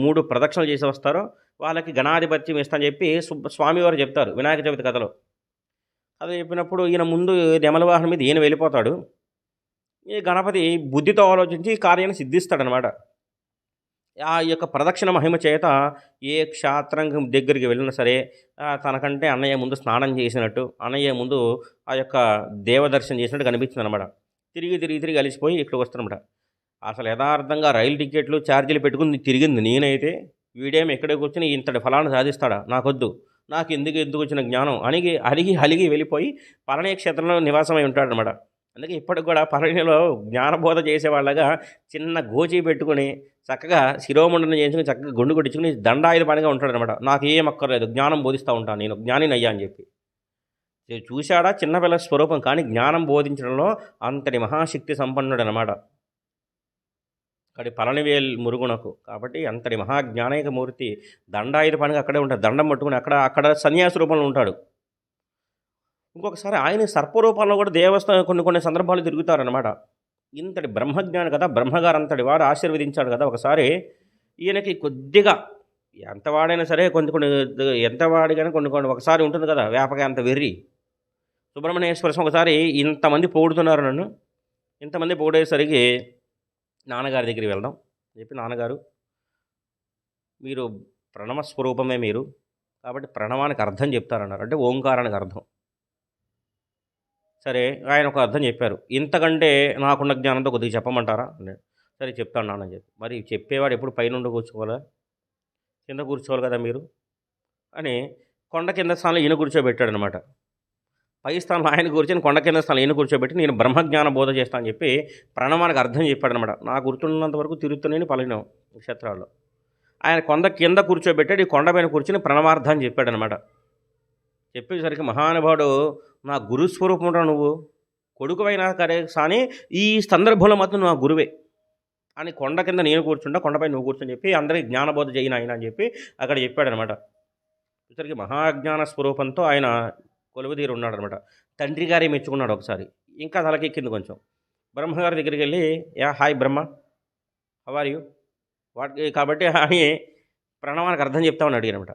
3 ప్రదక్షిణలు చేసి వస్తారో వాళ్ళకి గణాధిపత్యం ఇస్తానని చెప్పి స్వామివారు చెప్తారు వినాయక చవితి కథలో. అది చెప్పినప్పుడు ఈయన ముందు నెమల వాహనం మీద ఈయన వెళ్ళిపోతాడు. ఈ గణపతి బుద్ధితో ఆలోచించి కార్యాన్ని సిద్ధిస్తాడనమాట. ఆ యొక్క ప్రదక్షిణ మహిమ చేత ఏ క్షేత్రం దగ్గరికి వెళ్ళినా సరే తనకంటే అన్నయ్య ముందు స్నానం చేసినట్టు, అన్నయ్య ముందు ఆ యొక్క దేవదర్శనం చేసినట్టు కనిపించింది అనమాట. తిరిగి అలిసిపోయి ఇక్కడికి వస్తానమాట. అసలు యథార్థంగా రైలు టికెట్లు ఛార్జీలు పెట్టుకుని తిరిగింది నేనైతే, వీడేమి ఎక్కడికి కూర్చొని ఇంతటి ఫలాన్ని సాధిస్తాడా, నాకొద్దు, నాకు ఎందుకు వచ్చిన జ్ఞానం అలిగి వెళ్ళిపోయి పళని క్షేత్రంలో నివాసమై ఉంటాడనమాట. అందుకే ఇప్పటికి కూడా పళనిలో జ్ఞానబోధ చేసేవాళ్ళగా చిన్న గోచి పెట్టుకుని చక్కగా శిరోమండనం చేయించుకుని చక్కగా గుండు కొట్టించుకుని దండాయుధ పనిగా ఉంటాడనమాట. నాకు ఏం అక్కర్లేదు, జ్ఞానం బోధిస్తూ ఉంటాను, నేను జ్ఞానినయ్యా అని చెప్పి. చూశాడా చిన్నపిల్ల స్వరూపం, కానీ జ్ఞానం బోధించడంలో అంతటి మహాశక్తి సంపన్నుడు అనమాట. అక్కడి పళనివేల్ మురుగునకు కాబట్టి అంతటి మహాజ్ఞానైక మూర్తి దండాయుధ పనిగా అక్కడే ఉంటాడు. దండం పట్టుకుని అక్కడ సన్యాసి రూపంలో ఉంటాడు. ఇంకొకసారి ఆయన సర్పరూపంలో కూడా దేవస్థానం కొన్ని సందర్భాలు తిరుగుతారనమాట. ఇంతటి బ్రహ్మజ్ఞాని కదా, బ్రహ్మగారు అంతటి వాడు ఆశీర్వదించాడు కదా. ఒకసారి ఈయనకి కొద్దిగా ఎంతవాడైనా సరే ఎంతవాడిగానే కొన్ని ఒకసారి ఉంటుంది కదా వ్యాపక అంత వెర్రి. సుబ్రహ్మణ్యేశ్వర స్వామి ఒకసారి ఇంతమంది పొగుడుతున్నారు నన్ను, ఇంతమంది పొగిడేసరికి నాన్నగారి దగ్గరికి వెళ్దాం చెప్పి, నాన్నగారు మీరు ప్రణవస్వరూపమే మీరు, కాబట్టి ప్రణవానికి అర్థం చెప్తారన్నారు. అంటే ఓంకారానికి అర్థం. సరే ఆయన ఒక అర్థం చెప్పారు. ఇంతకంటే నాకున్న జ్ఞానంతో కొద్దిగా చెప్పమంటారా అన్నాడు. సరే చెప్తాను నాన్న అని చెప్పి. మరి చెప్పేవాడు ఎప్పుడు పైనుండి కూర్చోవాలా, కింద కూర్చోవాలి కదా మీరు అని కొండ కింద స్థానంలో ఈయన కూర్చోబెట్టాడు అనమాట. పై స్థానంలో ఆయన కూర్చొని కొండ కింద స్థానంలో ఈయన కూర్చోబెట్టి నేను బ్రహ్మజ్ఞాన బోధ చేస్తాను అని చెప్పి ప్రణవానికి అర్థం చెప్పాడనమాట. నాకు గుర్తున్నంత వరకు తిరుగుతున్నాను పలినాం క్షేత్రాల్లో. ఆయన కొండ కింద కూర్చోబెట్టాడు, ఈ కొండ పైన కూర్చొని ప్రణవార్థాన్ని చెప్పాడనమాట. చెప్పేసరికి మహానుభావుడు, నా గురుస్వరూపం ఉంటావు నువ్వు, కొడుకువైనా సరే కానీ ఈ సందర్భంలో మాత్రం నా గురువే అని కొండ కింద నేను కూర్చుంటా, కొండపై నువ్వు కూర్చొని చెప్పి అందరికీ జ్ఞానబోధ చేయను ఆయన అని చెప్పి అక్కడ చెప్పాడనమాట. ఇతరికి మహాజ్ఞాన స్వరూపంతో ఆయన కొలువుదీరు ఉన్నాడనమాట. తండ్రి గారే మెచ్చుకున్నాడు ఒకసారి. ఇంకా తలకెక్కింది కొంచెం. బ్రహ్మగారి దగ్గరికి వెళ్ళి, hi Brahma, how are you కాబట్టి ఆయన ప్రణవానికి అర్థం చెప్తామని అడిగానమాట.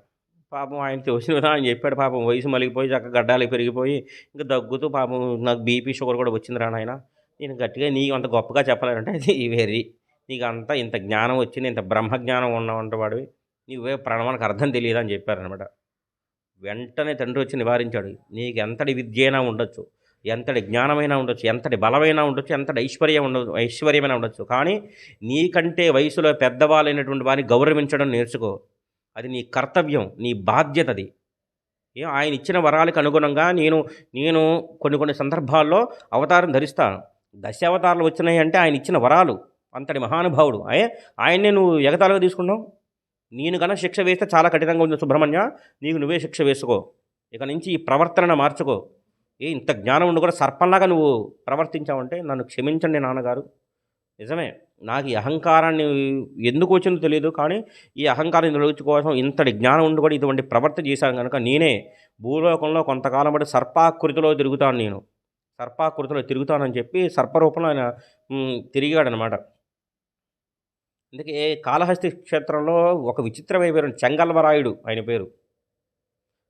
పాపం ఆయన తోచినదా అని చెప్పాడు. పాపం వయసు మలిగిపోయి చక్కగా గడ్డాలు పెరిగిపోయి ఇంకా దగ్గుతూ పాపం నాకు బీపీ షుగర్ కూడా వచ్చిందిరా నాయన, నేను గట్టిగా నీకు అంత గొప్పగా చెప్పాలంటే అది వెర్రి, నీకు అంతా ఇంత జ్ఞానం వచ్చింది, ఇంత బ్రహ్మజ్ఞానం ఉన్నవంట వాడివి, నీవే ప్రణవానికి అర్థం తెలియదు అని చెప్పారనమాట. వెంటనే తండ్రి వచ్చి నివారించాడు. నీకు ఎంతటి విద్య అయినా ఉండొచ్చు, ఎంతటి జ్ఞానమైనా ఉండొచ్చు, ఎంతటి బలమైనా ఉండొచ్చు, ఎంతటి ఐశ్వర్యమైనా ఉండొచ్చు, కానీ నీకంటే వయసులో పెద్దవాళ్ళైనటువంటి వారిని గౌరవించడం నేర్చుకో. అది నీ కర్తవ్యం, నీ బాధ్యత అది. ఆయన ఇచ్చిన వరాలకు అనుగుణంగా నేను నేను కొన్ని కొన్ని సందర్భాల్లో అవతారం ధరిస్తాను. దశావతారాలు వచ్చినాయి అంటే ఆయన ఇచ్చిన వరాలు. అంతటి మహానుభావుడు. ఆయన్నే నువ్వు ఎగతాళిగా తీసుకున్నావు. నేను గనక శిక్ష వేస్తే చాలా కఠినంగా ఉంది సుబ్రహ్మణ్య, నీకు నువ్వే శిక్ష వేసుకో. ఇక నుంచి ఈ ప్రవర్తనను మార్చుకో. ఇంత జ్ఞానం ఉండి కూడా సర్పంలాగా నువ్వు ప్రవర్తించావంటే నన్ను క్షమించండి నాన్నగారు. నిజమే. నాకు ఈ అహంకారాన్ని ఎందుకు వచ్చిందో తెలియదు. కానీ ఈ అహంకారం తొలగించుకోవడం ఇంతటి జ్ఞానం ఉండి కూడా ఇటువంటి ప్రవర్తన చేశాను గనుక నేనే భూలోకంలో కొంతకాలం పాటు సర్పాకృతిలో తిరుగుతాను నేను. సర్పాకృతిలో తిరుగుతానని చెప్పి సర్పరూపంలో ఆయన తిరిగాడనమాట. అందుకే కాళహస్తి క్షేత్రంలో ఒక విచిత్రమైన పేరు చెంగల్వరాయుడు ఆయన పేరు.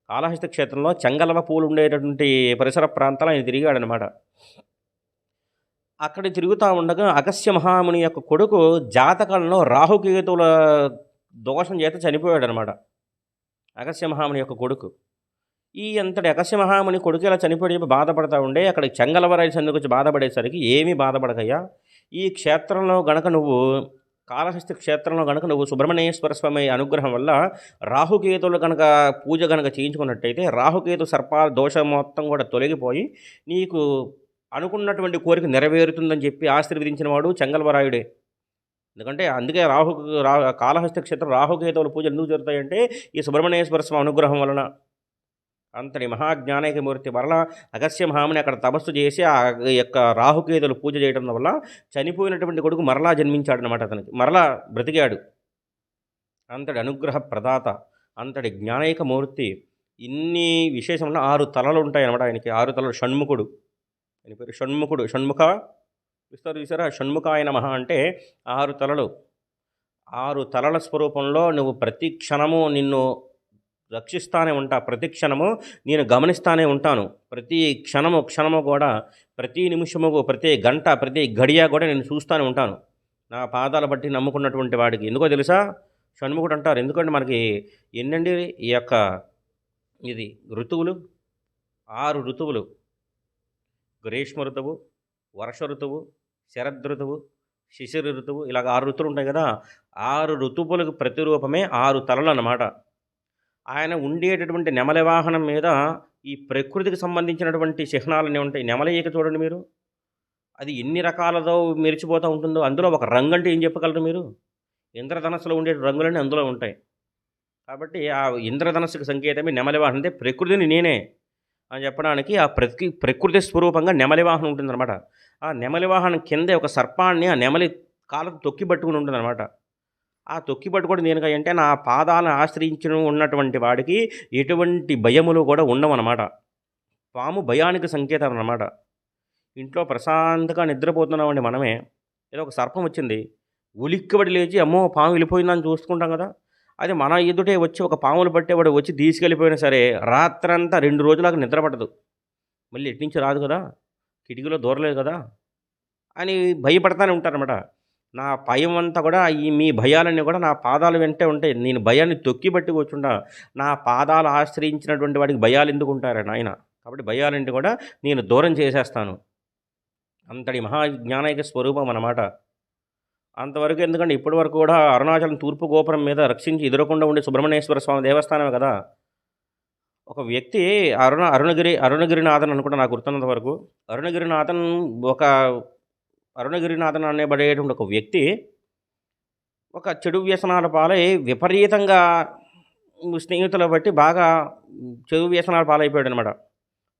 కాళహస్తి క్షేత్రంలో చెంగల్వ పూలు ఉండేటటువంటి పరిసర ప్రాంతాలు ఆయన తిరిగాడనమాట. అక్కడ తిరుగుతూ ఉండగా అగస్త్య మహాముని యొక్క కొడుకు జాతకంలో రాహుకేతువుల దోషం చేత చనిపోయాడనమాట. అగస్త్య మహాముని యొక్క కొడుకు. ఈ అంతటి అగస్త్య మహాముని కొడుకు ఇలా చనిపోయి బాధపడతా ఉండే అక్కడ చెంగలవరాయి సందుకు వచ్చి బాధపడేసరికి ఏమీ బాధపడకయ్యా, ఈ క్షేత్రంలో గనక నువ్వు కాళహస్తి క్షేత్రంలో గనక నువ్వు సుబ్రహ్మణ్యేశ్వర స్వామి అనుగ్రహం వల్ల రాహుకేతువులు కనుక పూజ కనుక చేయించుకున్నట్టయితే రాహుకేతు సర్పాల దోషం మొత్తం కూడా తొలగిపోయి నీకు అనుకున్నటువంటి కోరిక నెరవేరుతుందని చెప్పి ఆశీర్వదించిన వాడు చెంగల్వరాయుడే. ఎందుకంటే అందుకే కాళహస్తి క్షేత్రం రాహుకేతువుల పూజలు ఎందుకు జరుగుతాయంటే ఈ సుబ్రహ్మణ్యేశ్వర స్వామి అనుగ్రహం వలన. అంతటి మహాజ్ఞానైకమూర్తి మరలా అగస్త్య మహాముని అక్కడ తపస్సు చేసి ఆ యొక్క రాహుకేతులు పూజ చేయడం వల్ల చనిపోయినటువంటి కొడుకు మరలా జన్మించాడనమాట. అతనికి మరలా బ్రతికాడు. అంతటి అనుగ్రహ ప్రదాత, అంతటి జ్ఞానైకమూర్తి. ఇన్ని విశేషంలో 6 తలలు ఉంటాయి అన్నమాట ఆయనకి. 6 తలలు. షణ్ముఖుడు ఆయన పేరు. షణ్ముఖ చూస్తారు చూసారా, షణ్ముఖాయ నమః అంటే 6 తలలు. 6 తలల స్వరూపంలో నువ్వు ప్రతి క్షణము నిన్ను రక్షిస్తానే ఉంటా. ప్రతి క్షణము నేను గమనిస్తానే ఉంటాను. ప్రతి క్షణము కూడా, ప్రతి నిమిషము, ప్రతి గంట, ప్రతి గడియ కూడా నేను చూస్తూనే ఉంటాను. నా పాదాల బట్టి నమ్ముకున్నటువంటి వాడికి. ఎందుకో తెలుసా షణ్ముఖుడు అంటారు. ఎందుకంటే మనకి ఎన్నండి ఈ యొక్క ఇది ఋతువులు 6 ఋతువులు. గ్రీష్మ ఋతువు, వర్ష ఋతువు, శరదృతువు, శిశిర ఋతువు, ఇలాగ 6 ఋతువులు ఉంటాయి కదా. 6 ఋతువులకు ప్రతిరూపమే 6 తలలు అన్నమాట. ఆయన ఉండేటటువంటి నెమలి వాహనం మీద ఈ ప్రకృతికి సంబంధించినటువంటి చిహ్నాలన్నీ ఉంటాయి. నెమలి ఈక చూడండి మీరు, అది ఎన్ని రకాలతో మెరిచిపోతూ ఉంటుందో. అందులో ఒక రంగు అంటే ఏం చెప్పగలరు మీరు? ఇంద్రధనస్సులో ఉండే రంగులన్నీ అందులో ఉంటాయి. కాబట్టి ఆ ఇంద్రధనస్సుకి సంకేతమే నెమలి వాహనం. అంటే ప్రకృతిని నేనే అని చెప్పడానికి ఆ ప్రకృతి స్వరూపంగా నెమలి వాహనం ఉంటుందన్నమాట. ఆ నెమలి వాహనం కిందే ఒక సర్పాన్ని ఆ నెమలి కాళ్ళకు తొక్కి పట్టుకుని ఉంటుందన్నమాట. ఆ తొక్కి పట్టుకోవడం దేనికంటే నా పాదాలను ఆశ్రయించిన ఉన్నటువంటి వాడికి ఎటువంటి భయములు కూడా ఉండవన్నమాట. పాము భయానికి సంకేతం అన్నమాట. ఇంట్లో ప్రశాంతంగా నిద్రపోతున్నామండి మనమే, ఏదో ఒక సర్పం వచ్చింది, ఉలిక్కిపడి లేచి అమ్మో పాము వెళ్ళిపోయిందని చూసుకుంటాం కదా. అది మన ఎదుటే వచ్చి ఒక పాములు పట్టేవాడు వచ్చి తీసుకెళ్ళిపోయినా సరే రాత్రంతా 2 రోజులాగా నిద్ర పట్టదు. మళ్ళీ ఎట్నుంచి రాదు కదా, కిటికీలో దూరలేదు కదా అని భయపడతానే ఉంటారన్నమాట. నా భయం అంతా కూడా మీ భయాలన్నీ కూడా నా పాదాల వెంటే ఉంటాయి. నేను భయాన్ని తొక్కి పట్టి కూర్చుంటా. నా పాదాలు ఆశ్రయించినటువంటి వాడికి భయాలు ఎందుకు ఉంటారా నాయన? కాబట్టి భయాలన్నీ కూడా నేను దూరం చేసేస్తాను. అంతటి మహాజ్ఞానైక స్వరూపం అన్నమాట. అంతవరకు ఎందుకంటే ఇప్పటి వరకు కూడా అరుణాచలం తూర్పు గోపురం మీద రక్షించి ఎదురకుండా ఉండే సుబ్రహ్మణ్యేశ్వర స్వామి దేవస్థానమే కదా. ఒక వ్యక్తి అరుణగిరినాథన్ అనుకుంటా నాకు గుర్తున్నంత వరకు. అరుణగిరినాథన్ అనేబడేటువంటి ఒక వ్యక్తి ఒక చెడు వ్యసనాల పాలై విపరీతంగా స్నేహితుల బట్టి బాగా చెడు వ్యసనాల పాలైపోయాడు అనమాట.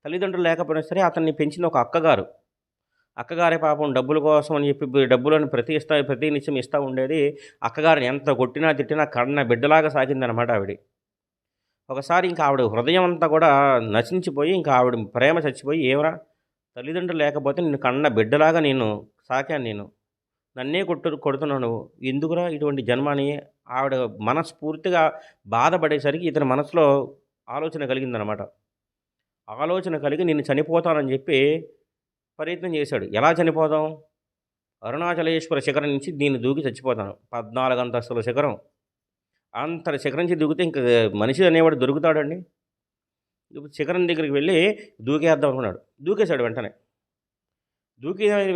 తల్లిదండ్రులు లేకపోయినా సరే అతన్ని పెంచిన ఒక అక్కగారే పాపం డబ్బుల కోసం అని చెప్పి డబ్బులను ప్రతి నిత్యం ఇస్తూ ఉండేది. అక్కగారిని ఎంత కొట్టినా తిట్టినా కన్న బిడ్డలాగా సాగిందనమాట ఆవిడ. ఒకసారి ఇంకా ఆవిడ హృదయం అంతా కూడా నశించిపోయి ఇంకా ఆవిడ ప్రేమ చచ్చిపోయి, ఏమరా తల్లిదండ్రులు లేకపోతే నిన్ను కన్న బిడ్డలాగా నేను సాకాను, నన్నే కొడుతున్నావు నువ్వు, ఎందుకురా ఇటువంటి జన్మ అని ఆవిడ మనస్ఫూర్తిగా బాధపడేసరికి ఇతని మనసులో ఆలోచన కలిగిందనమాట. ఆలోచన కలిగి నేను చనిపోతానని చెప్పి ప్రయత్నం చేశాడు. ఎలా చనిపోదాం? అరుణాచలేశ్వర శిఖరం నుంచి నేను దూకి చచ్చిపోతాను. 14 అంతస్తుల శిఖరం. అంతటి శిఖరం నుంచి దూకితే ఇంక మనిషి అనేవాడు దొరుకుతాడండి? శిఖరం దగ్గరికి వెళ్ళి దూకేద్దాం అనుకున్నాడు. దూకేశాడు వెంటనే.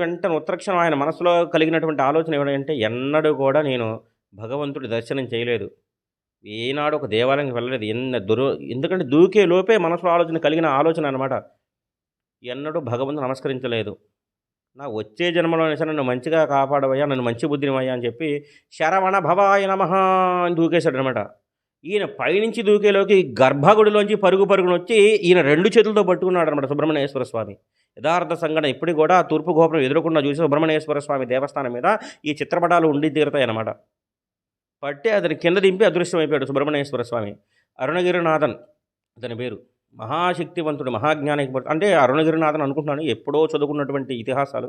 వెంటనే ఉత్తరక్షణం ఆయన మనసులో కలిగినటువంటి ఆలోచన ఏమిటంటే, ఎన్నడూ కూడా నేను భగవంతుడి దర్శనం చేయలేదు. ఏనాడు ఒక దేవాలయానికి వెళ్ళలేదు. ఎందుకంటే దూకే లోపే మనసులో ఆలోచన కలిగిన ఆలోచన అనమాట. ఎన్నడూ భగవంతుని నమస్కరించలేదు. నా వచ్చే జన్మలోనే సరే నన్ను మంచిగా కాపాడవయ్యా, నన్ను మంచి బుద్ధినివయ్యా అని చెప్పి శరవణ భవాయ నమః అని దూకేశాడనమాట. ఈయన పైనుంచి దూకేలోకి గర్భగుడిలోంచి పరుగు పరుగునొచ్చి ఈయన 2 చేతులతో పట్టుకున్నాడనమాట సుబ్రహ్మణ్యేశ్వర స్వామి. యథార్థ సంఘటన ఇప్పటికి కూడా తూర్పు గోపురం ఎదురకుండా చూసి సుబ్రహ్మణ్యేశ్వర స్వామి దేవస్థానం మీద ఈ చిత్రపటాలు ఉండి తీరుతాయన్నమాట. పట్టి అతని కింద దింపి అదృశ్యమైపోయాడు సుబ్రహ్మణ్యేశ్వర స్వామి. అరుణగిరినాథన్ అతని పేరు. మహాశక్తివంతుడు, మహాజ్ఞానికి అంటే అరుణగిరినాథన్ అనుకుంటున్నాను, ఎప్పుడో చదువుకున్నటువంటి ఇతిహాసాలు.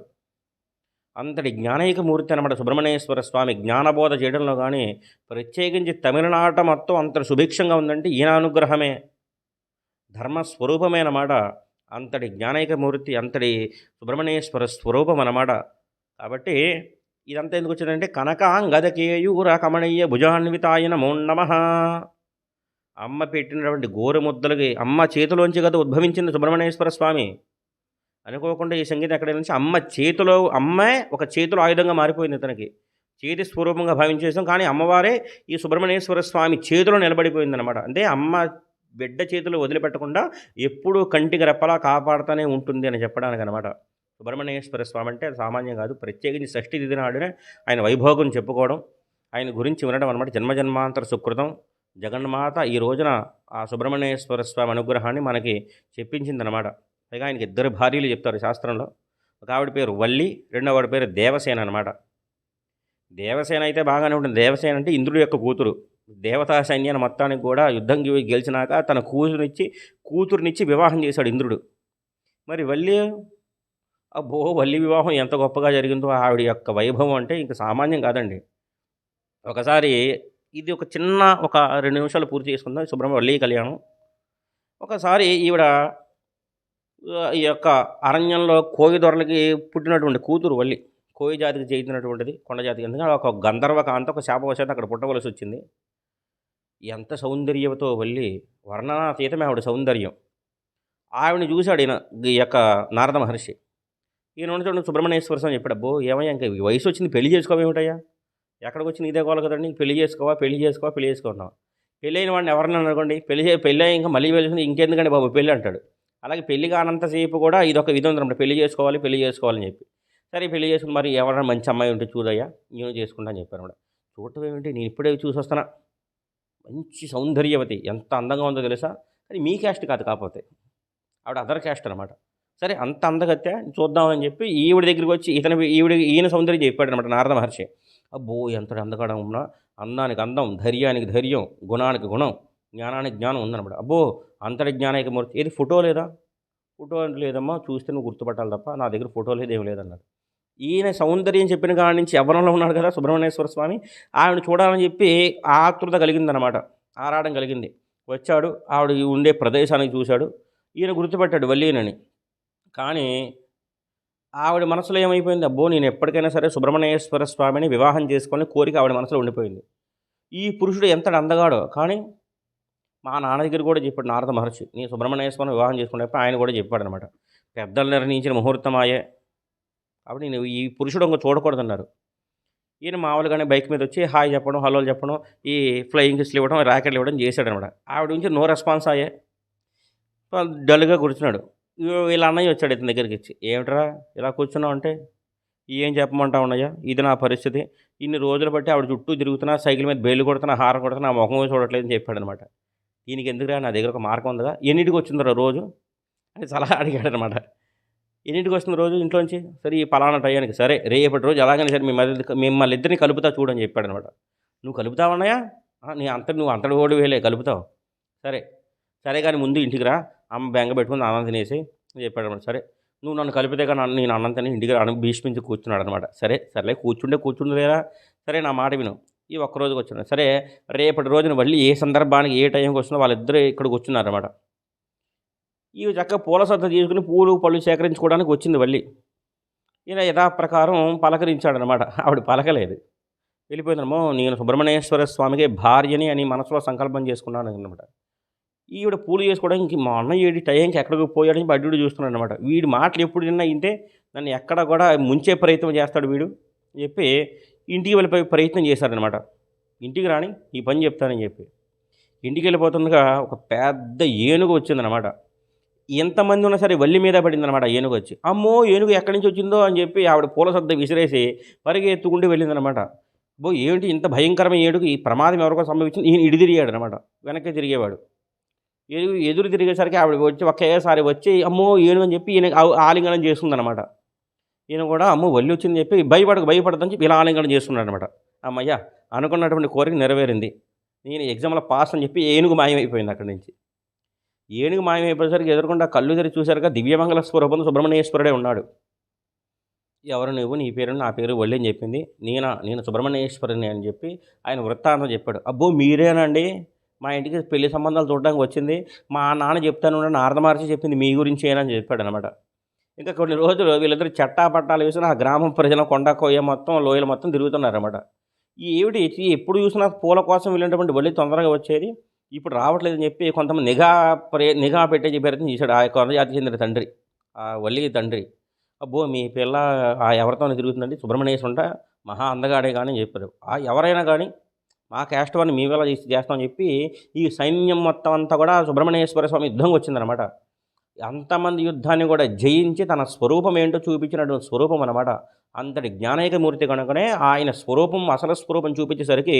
అంతటి జ్ఞానైకమూర్తి అనమాట సుబ్రహ్మణ్యేశ్వర స్వామి. జ్ఞానబోధ చేయడంలో కానీ ప్రత్యేకించి తమిళనాట మొత్తం అంత సుభిక్షంగా ఉందంటే ఈయన అనుగ్రహమే, ధర్మస్వరూపమే అన్నమాట. అంతటి జ్ఞానైకమూర్తి, అంతటి సుబ్రహ్మణ్యేశ్వర స్వరూపం అన్నమాట. కాబట్టి ఇదంతా ఎందుకు వచ్చిందంటే కనకాంగదకేయూర కమనీయ భుజాన్వితాయ నమో నమః. అమ్మ పెట్టినటువంటి గోరుముద్దలకి అమ్మ చేతిలోంచి కదా ఉద్భవించింది సుబ్రహ్మణ్యేశ్వర స్వామి. అనుకోకుండా ఈ సంగీతం ఎక్కడ నుంచి అమ్మే ఒక చేతిలో ఆయుధంగా మారిపోయింది ఇతనికి. చేతి స్వరూపంగా భావించేసాం, కానీ అమ్మవారే ఈ సుబ్రహ్మణ్యేశ్వర స్వామి చేతిలో నిలబడిపోయిందనమాట. అంటే అమ్మ బిడ్డ చేతులు వదిలిపెట్టకుండా ఎప్పుడూ కంటికి రెప్పలా కాపాడుతూనే ఉంటుంది అని చెప్పడానికి అనమాట. సుబ్రహ్మణ్యేశ్వర స్వామి అంటే సామాన్యం కాదు. ప్రత్యేకించి షష్ఠి తిథి నాడునే ఆయన వైభోగం చెప్పుకోవడం, ఆయన గురించి వినడం అనమాట జన్మజన్మాంతర సుకృతం. జగన్మాత ఈ రోజున ఆ సుబ్రహ్మణ్యేశ్వర స్వామి అనుగ్రహాన్ని మనకి చెప్పించిందనమాట. పైగా ఆయనకి 2 భార్యలు చెప్తారు శాస్త్రంలో. ఒక ఆవిడ పేరు వల్లి, రెండో ఆవిడ పేరు దేవసేన అనమాట. దేవసేన అయితే బాగానే ఉంటుంది. దేవసేన అంటే ఇంద్రుడి యొక్క కూతురు. దేవతా సైన్యాన్ని మొత్తానికి కూడా యుద్ధం గెలిచినాక తన కూతురునిచ్చి వివాహం చేశాడు ఇంద్రుడు. మరి వల్లి, అబ్బో వల్లి వివాహం ఎంత గొప్పగా జరిగిందో, ఆవిడ యొక్క వైభవం అంటే ఇంక సామాన్యం కాదండి. ఒకసారి ఇది ఒక 2 నిమిషాలు పూర్తి చేసుకుందాం వల్లి కళ్యాణం. ఒకసారి ఈవిడ ఈ యొక్క అరణ్యంలో కోయి దొరలకి పుట్టినటువంటి కూతురు వల్లి. కోయి జాతికి చెందినటువంటిది, కొండ జాతికి. ఎందుకంటే ఒక గంధర్వ కాంత ఒక శాపవశాత్తు అక్కడ పుట్టవలసి వచ్చింది. ఎంత సౌందర్యంతో వల్లి, వర్ణనాతీతమే ఆవిడ సౌందర్యం. ఆవిడని చూశాడు ఈ యొక్క నారద మహర్షి. ఈయన చూడండి సుబ్రహ్మణ్యేశ్వర స్వామి చెప్పాడు, అబ్బో ఏమయ్యా ఇంకా వయసు వచ్చింది, పెళ్లి చేసుకోవేమిటయ్యా, ఎక్కడికి వచ్చి ఇదే గోల కదండి, పెళ్లి చేసుకోవా అన్నావు. పెళ్ళి అయిన వాడిని ఎవరన్నా అనుకోండి, పెళ్ళి ఇంకా మళ్ళీ వెళ్ళి ఇంకెందుకండి బాబు పెళ్ళి అంటాడు. అలాగే పెళ్లి కానంతసేపు కూడా ఇదొక విధం ఉందన్నమాట, పెళ్లి చేసుకోవాలని చెప్పి. సరే పెళ్లి చేసుకుని మరి ఎవరైనా మంచి అమ్మాయి ఉంటే చూడయ్యా, నేను చేసుకుంటా అని చెప్పాను కూడా. చూడటం ఏమిటి, నేను ఇప్పుడే చూసి వస్తానా, మంచి సౌందర్యవతి, ఎంత అందంగా ఉందో తెలుసా. అది మీ క్యాస్ట్ కాదు, కాకపోతే ఆవిడ అదర్ క్యాస్ట్ అనమాట. సరే అంత అందగత్తే చూద్దామని చెప్పి ఈవిడ దగ్గరికి వచ్చి ఈయన సౌందర్యం చెప్పాడు అనమాట నారద మహర్షి. అబ్బో ఎంత అందగాడం ఉన్నా, అందానికి అందం, ధైర్యానికి ధైర్యం, గుణానికి గుణం, జ్ఞానానికి జ్ఞానం ఉందన్నమాట. అబ్బో అంతటి జ్ఞానైకమూర్తి. ఏది ఫోటో లేదా? ఫోటో అంటే లేదమ్మా, చూస్తే నువ్వు గుర్తుపట్టాలి తప్ప నా దగ్గర ఫోటో లేదు, ఏం లేదన్నాడు. ఈయన సౌందర్యం చెప్పిన కాడి నుంచి యవ్వనంలో ఉన్నాడు కదా సుబ్రహ్మణ్యేశ్వర స్వామి, ఆవిడ చూడాలని చెప్పి ఆతృత కలిగిందనమాట, ఆరాటం కలిగింది. వచ్చాడు, ఆవిడ ఉండే ప్రదేశానికి చూశాడు, ఈయన గుర్తుపట్టాడు వల్లీనని. కానీ ఆవిడ మనసులో ఏమైపోయింది, అబ్బో నేను ఎప్పటికైనా సరే సుబ్రహ్మణ్యేశ్వర స్వామిని వివాహం చేసుకొని కోరిక ఆవిడ మనసులో ఉండిపోయింది. ఈ పురుషుడు ఎంత అందగాడో. కానీ మా నాన్న దగ్గర కూడా చెప్పాడు నారద మహర్షి, నీ సుబ్రహ్మణ్యేశ్వరం వివాహం చేసుకునేప్పుడు ఆయన కూడా చెప్పాడనమాట, పెద్దలు నిర్ణయించిన ముహూర్తమాయే కాబట్టి నేను ఈ పురుషుడు ఇంకా చూడకూడదన్నారు. ఈయన మామూలుగానే బైక్ మీద వచ్చి హాయ్ చెప్పడం, హలోలు చెప్పడం, ఈ ఫ్లయింగ్ కిస్లు ఇవ్వడం, ర్యాకెట్లు ఇవ్వడం చేశాడనమాట. ఆవిడ నుంచి నో రెస్పాన్స్ అయ్యే, డల్గా కూర్చున్నాడు. వీళ్ళ అన్నయ్య వచ్చాడు ఇతని దగ్గరికి ఇచ్చి, ఏమిట్రా ఇలా కూర్చున్నావు అంటే, ఏం చెప్పమంటావు అన్నయ్య, ఇది నా పరిస్థితి, ఇన్ని రోజులు బట్టి ఆవిడ చుట్టూ తిరుగుతున్నా, సైకిల్ మీద బేలు కొడుతున్నా, హారం కొడుతున్నా, నా ముఖం చూడట్లేదు అని చెప్పాడనమాట. దీనికి ఎందుకురా, నా దగ్గర ఒక మార్గం ఉందిగా, ఎన్నింటికి వచ్చిందిరా రోజు అని సలహా అడిగాడనమాట. ఎన్నింటికి వస్తుంది రోజు ఇంట్లోంచి, సరే ఈ పలానా టయానికి, సరే రేపటి రోజు ఎలాగైనా సరే మిమ్మల్ని ఇద్దరిని కలుపుతా చూడని చెప్పాడనమాట. నువ్వు కలుపుతావన్నయ్యా, నువ్వు అంతటి ఓడి వేలే కలుపుతావు, సరే కానీ ముందు ఇంటికి రా, అమ్మ బెంగ పెట్టుకుని అన్నం తినేసి చెప్పాడనమాట. సరే నువ్వు నన్ను కలిపితే కానీ నేను అన్నం తిని ఇంటికి భీష్మించి కూర్చున్నాడు అనమాట. సరేలే కూర్చుండలేరా, సరే నా మాట విను, ఈ ఒక్కరోజుకి వచ్చినాడు. సరే రేపటి రోజున మళ్ళీ ఏ సందర్భానికి ఏ టైంకి వస్తుందో వాళ్ళిద్దరూ ఇక్కడికి వచ్చినారనమాట. ఇవి చక్కగా పూల సద్ద తీసుకుని పూలు పళ్ళు సేకరించుకోవడానికి వచ్చింది వల్లి. ఈయన యథాప్రకారం పలకరించాడనమాట. ఆవిడ పలకలేదు, వెళ్ళిపోయిందమ్మో, నేను సుబ్రహ్మణ్యేశ్వర స్వామికి భార్యని అని మనసులో సంకల్పం చేసుకున్నాను అనమాట. ఈవిడ పూలు చేసుకోవడానికి మా అన్నయ్య ఏడి టైంకి ఎక్కడికి పోయాడని అడ్డు చూస్తున్నాడు అనమాట. వీడి మాటలు ఎప్పుడు విన్నా ఇంతే, నన్ను ఎక్కడ కూడా ముంచే ప్రయత్నం చేస్తాడు వీడు అని చెప్పి ఇంటికి వెళ్ళిపోయి ప్రయత్నం చేశాడనమాట. ఇంటికి రాని ఈ పని చెప్తానని చెప్పి ఇంటికి వెళ్ళిపోతుండగా ఒక పెద్ద ఏనుగు వచ్చిందనమాట. ఎంతమంది ఉన్నా సరే వల్లి మీద పడిందనమాట ఆ ఏనుగు వచ్చి. అమ్మో! ఏనుగు ఎక్కడి నుంచి వచ్చిందో అని చెప్పి ఆవిడ పూల సద్ద విసిరేసి పరిగెత్తుకుంటూ వెళ్ళిందనమాట. అబ్బో! ఏంటి ఇంత భయంకరమైన ఏనుగు, ఈ ప్రమాదం ఎవరికో సంభవించింది. ఈయన ఇటు తిరిగాడనమాట. వెనక్కి తిరిగేవాడు. ఎదురు తిరిగేసరికి ఆవిడ వచ్చి ఒకేసారి వచ్చి అమ్మో! ఏనుగు అని చెప్పి ఈయన ఆలింగనం చేస్తుందనమాట. ఈయన కూడా అమ్మో! వల్లి వచ్చిందని చెప్పి భయపడొద్దని చెప్పి ఇలా ఆలింగనం చేసుకున్నాడనమాట. హమ్మయ్య! అనుకున్నటువంటి కోరిక నెరవేరింది. నేను ఎగ్జామ్‌లో పాస్ అని చెప్పి ఏనుగు మాయమైపోయింది అక్కడి నుంచి. ఏనుగు మాయమైపోయేసరికి ఎదురుగుండా కళ్ళు తెరిచి చూసారుగా దివ్యమంగళ స్వరూపంలో సుబ్రహ్మణ్యేశ్వరుడే ఉన్నాడు. ఎవరు నువ్వు? నీ పేరు? నా పేరు వల్లి అని చెప్పింది. నేను సుబ్రహ్మణ్యేశ్వరుడిని అని చెప్పి ఆయన వృత్తాంతం చెప్పాడు. అబ్బో! మీరేనండి మా ఇంటికి పెళ్లి సంబంధాలు చూడడానికి వచ్చింది. మా నాన్న చెప్తాను నారద మహర్షి చెప్పింది మీ గురించేనని చెప్పాడనమాట. ఇంకా కొన్ని రోజులు వీళ్ళిద్దరు చట్టాపట్టాలు వేసుకొని ఆ గ్రామం ప్రజలు కొండ, కొయ్య మొత్తం లోయలు మొత్తం తిరుగుతున్నారనమాట. ఈ ఈవిడ ఎప్పుడు చూసినా పూల కోసం వెళ్ళినటువంటి వల్లి తొందరగా వచ్చేది. ఇప్పుడు రావట్లేదని చెప్పి కొంతమంది నిఘా పెట్టే ప్రయత్నం చేశాడు ఆ యొక్క జాతికి చెందిన తండ్రి. ఆ వల్లి తండ్రి. అబ్బో! మీ పిల్ల ఎవరితోనో తిరుగుతుందండి సుబ్రహ్మణ్యేశ్వరుడంట మహా అందగాడే గాని అని చెప్పారు. ఎవరైనా గాని మా క్యాస్ట్ వాడిని మేమెలా చేస్తామని చెప్పి ఈ సైన్యం మొత్తం అంతా కూడా సుబ్రహ్మణ్యేశ్వర స్వామి యుద్ధంకి వచ్చిందనమాట. అంతమంది యుద్ధాన్ని కూడా జయించి తన స్వరూపం ఏంటో చూపించినటువంటి స్వరూపం అనమాట. అంతటి జ్ఞానైకమూర్తి కనుకనే ఆయన స్వరూపం అసలు స్వరూపం చూపించేసరికి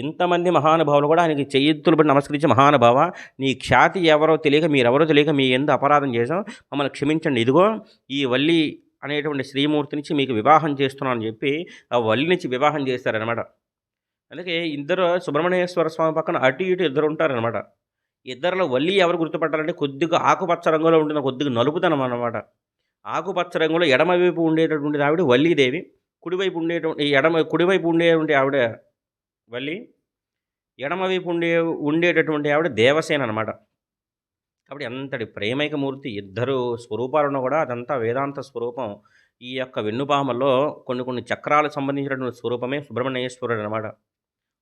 ఇంతమంది మహానుభావులు కూడా ఆయనకి చెయ్యెత్తులు పడి నమస్కరించి మహానుభావ నీ ఖ్యాతి ఎవరో తెలియక మీరెవరో తెలియక మీ ఎందు అపరాధం చేశాం మమ్మల్ని క్షమించండి. ఇదిగో ఈ వల్లి అనేటువంటి శ్రీమూర్తినిచ్చి మీకు వివాహం చేస్తున్నాను అని చెప్పి ఆ వల్లినిచ్చి వివాహం చేశారనమాట. అందుకే ఇద్దరు సుబ్రహ్మణ్యేశ్వర స్వామి పక్కన అటు ఇటు ఇద్దరు ఉంటారనమాట. ఇద్దరిలో వల్లి ఎవరు గుర్తుపట్టాలంటే కొద్దిగా ఆకుపచ్చ రంగులో ఉంటుంది. కొద్దిగా నలుపుదనం అన్నమాట. ఆకుపచ్చ రంగులో ఎడమవైపు ఉండేటటువంటిది ఆవిడ వల్లీదేవి. కుడివైపు ఉండేటువంటి ఆవిడ వల్లి. ఎడమవైపు ఉండేటటువంటి ఆవిడ దేవసేన అనమాట. కాబట్టి అంతటి ప్రేమైక మూర్తి ఇద్దరు స్వరూపాలున్నా కూడా అదంతా వేదాంత స్వరూపం. ఈ యొక్క వెన్నుపామల్లో కొన్ని చక్రాలకు సంబంధించినటువంటి స్వరూపమే సుబ్రహ్మణ్యేశ్వరుడు అనమాట.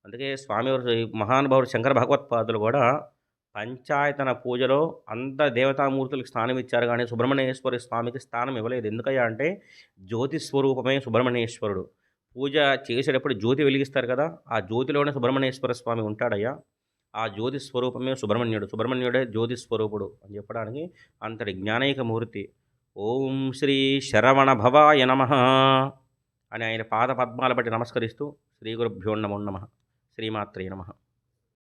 అందుకే స్వామివారు మహానుభావుడు శంకర భగవత్పాదులు కూడా పంచాయతన పూజలో అంత దేవతామూర్తులకు స్థానం ఇచ్చారు కానీ సుబ్రహ్మణ్యేశ్వరి స్వామికి స్థానం ఇవ్వలేదు. ఎందుకయ్యా అంటే జ్యోతి స్వరూపమే సుబ్రహ్మణ్యేశ్వరుడు. పూజ చేసేటప్పుడు జ్యోతి వెలిగిస్తారు కదా, ఆ జ్యోతిలోనే సుబ్రహ్మణ్యేశ్వర స్వామి ఉంటాడయ్యా. ఆ జ్యోతి స్వరూపమే సుబ్రహ్మణ్యుడు. సుబ్రహ్మణ్యుడే జ్యోతి స్వరూపుడు అని చెప్పడానికి అంతటి జ్ఞానైక మూర్తి. ఓం శ్రీ శరవణ భవాయ నమః అని ఆయన పాద పద్మాల బట్టి నమస్కరిస్తూ శ్రీ గురుభ్యో నమో నమః. శ్రీమాత్రే నమః.